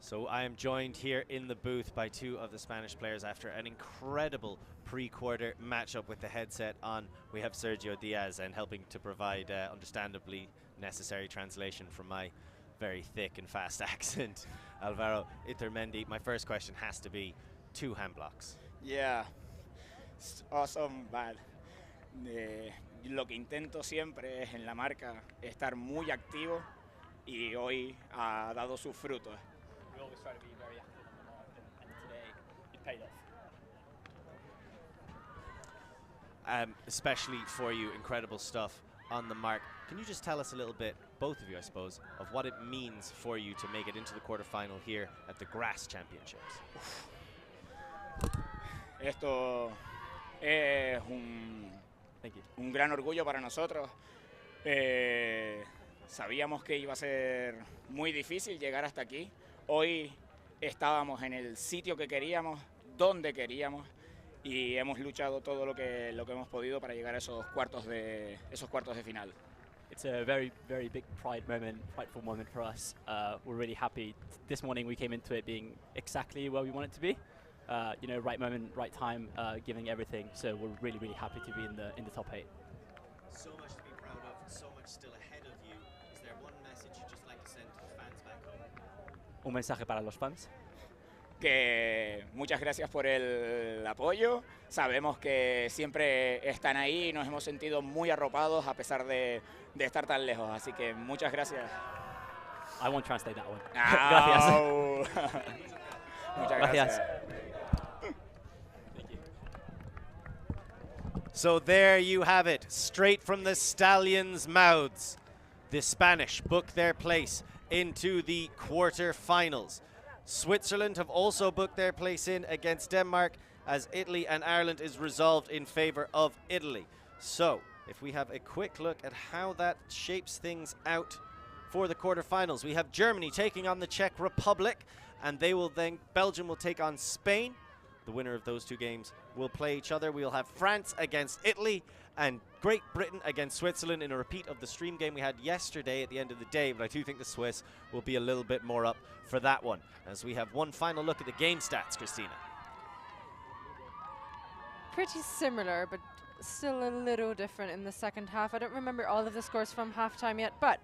So I am joined here in the booth by 2 of the Spanish players after an incredible pre-quarter matchup with the headset on. We have Sergio Diaz, and helping to provide understandably necessary translation from my very thick and fast accent, Alvaro Iturmendi. My first question has to be 2 hand blocks. Yeah, it's awesome, but lo que intento siempre es en la marca estar muy activo, y hoy ha dado sus frutos. We always try to be very active on the mark, and today it paid off. Especially for you, incredible stuff on the mark. Can you just tell us a little bit, both of you I suppose, of what it means for you to make it into the quarterfinal here at the Grass Championships? Esto es un gran orgullo para nosotros. Sabíamos que iba a ser muy difícil llegar hasta aquí. Hoy estábamos en el sitio que queríamos, donde queríamos, y hemos luchado todo lo que hemos podido para llegar a esos cuartos de final. It's a very, very big pride moment, prideful moment for us. We're really happy. This morning we came into it being exactly where we want it to be. You know, right moment, right time, giving everything. So we're really, really happy to be in the top 8. So much to be proud of, so much still ahead of you. Is there one message you'd just like to send to the fans back home? Un mensaje para los fans. Que muchas gracias por el apoyo. Sabemos que siempre están ahí y nos hemos sentido muy arropados a pesar de estar tan lejos. Así que muchas gracias. I won't translate that one. Gracias. Muchas gracias. Thank you. So there you have it, straight from the Stallions' mouths. The Spanish book their place into the quarterfinals. Switzerland have also booked their place in against Denmark, as Italy and Ireland is resolved in favor of Italy. So, if we have a quick look at how that shapes things out for the quarterfinals. We have Germany taking on the Czech Republic, and Belgium will take on Spain. The winner of those two games will play each other. We'll have France against Italy and Great Britain against Switzerland in a repeat of the stream game we had yesterday at the end of the day, but I do think the Swiss will be a little bit more up for that one. As we have one final look at the game stats, Christina. Pretty similar, but still a little different in the second half. I don't remember all of the scores from halftime yet, but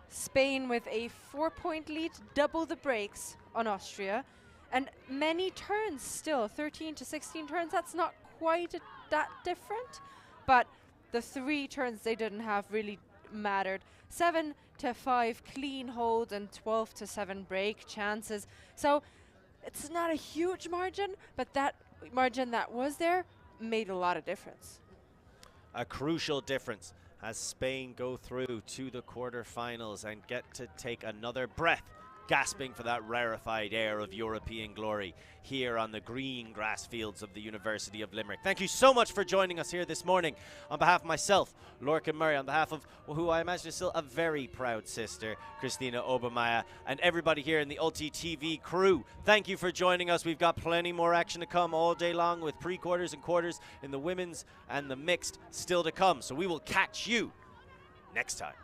Spain with a 4-point lead, double the breaks on Austria, and many turns still, 13 to 16 turns. That's not quite that different, but the 3 turns they didn't have really mattered. 7 to 5 clean holds and 12 to 7 break chances. So it's not a huge margin, but that margin that was there made a lot of difference. A crucial difference as Spain go through to the quarterfinals and get to take another breath, gasping for that rarefied air of European glory here on the green grass fields of the University of Limerick. Thank you so much for joining us here this morning. On behalf of myself, Lorcan Murray, on behalf of who I imagine is still a very proud sister, Christina Obermeier, and everybody here in the ULTI.TV crew, thank you for joining us. We've got plenty more action to come all day long with pre-quarters and quarters in the women's and the mixed still to come. So we will catch you next time.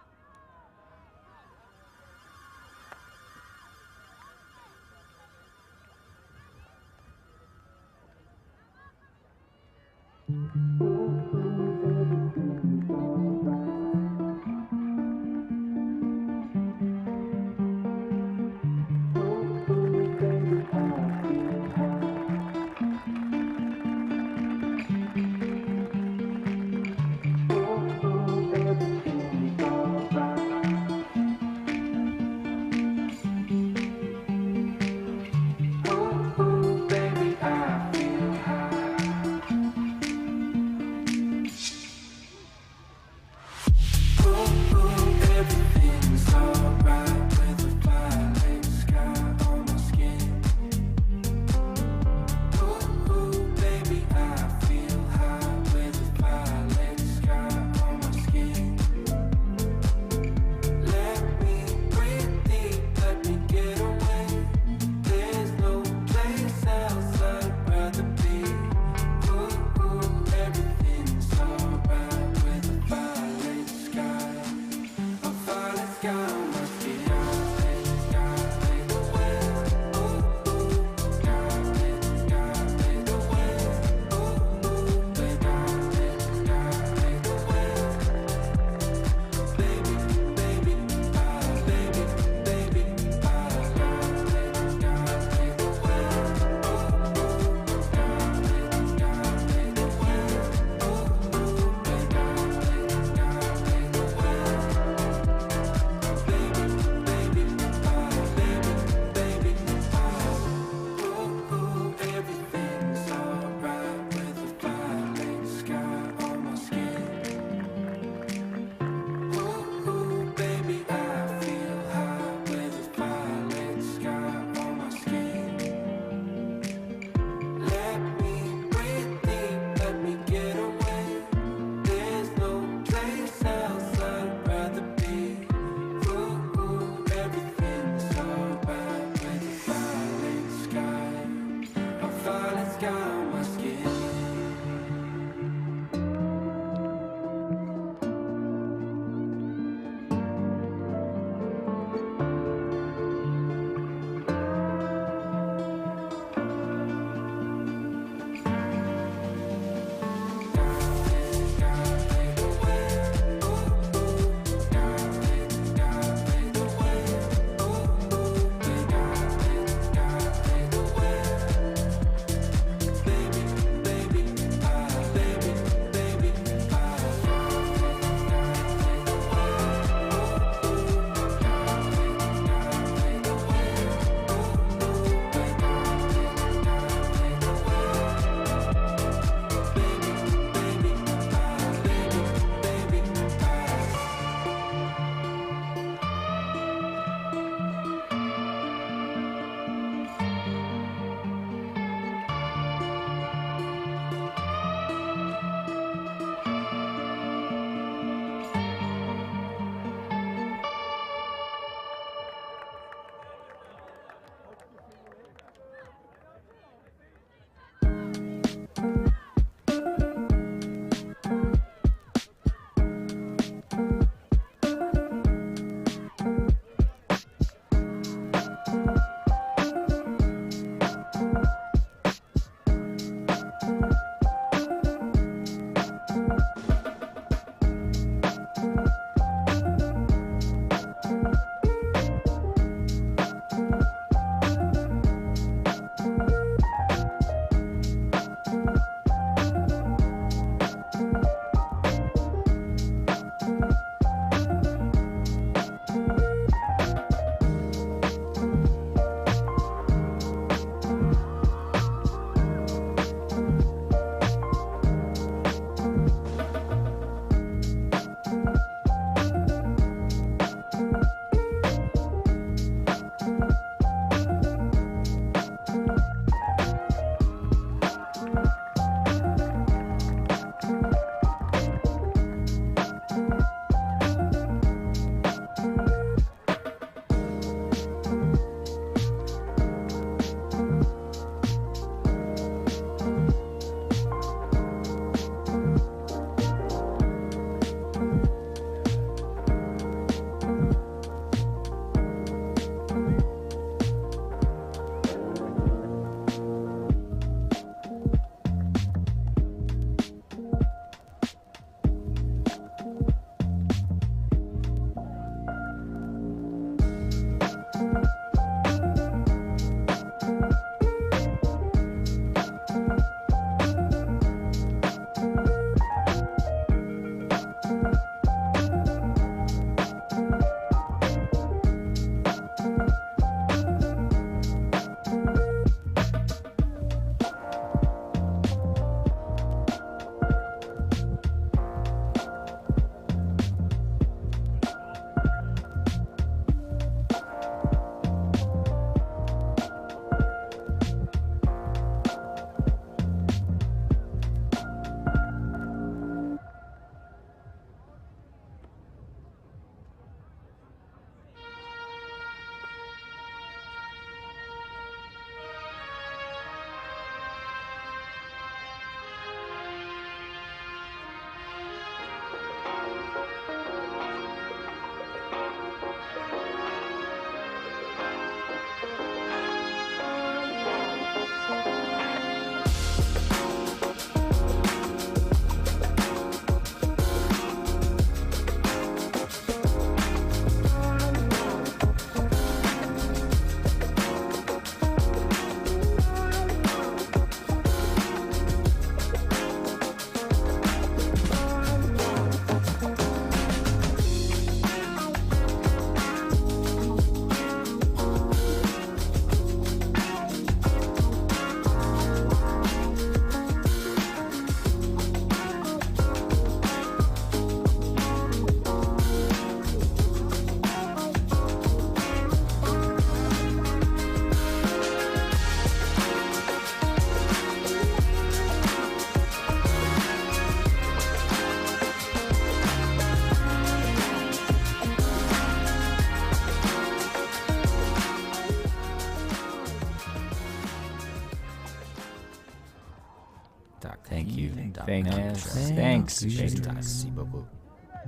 Thanks. Merci beaucoup.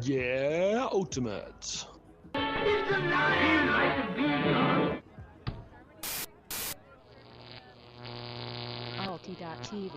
Yeah, Ultimate. ULTI.TV.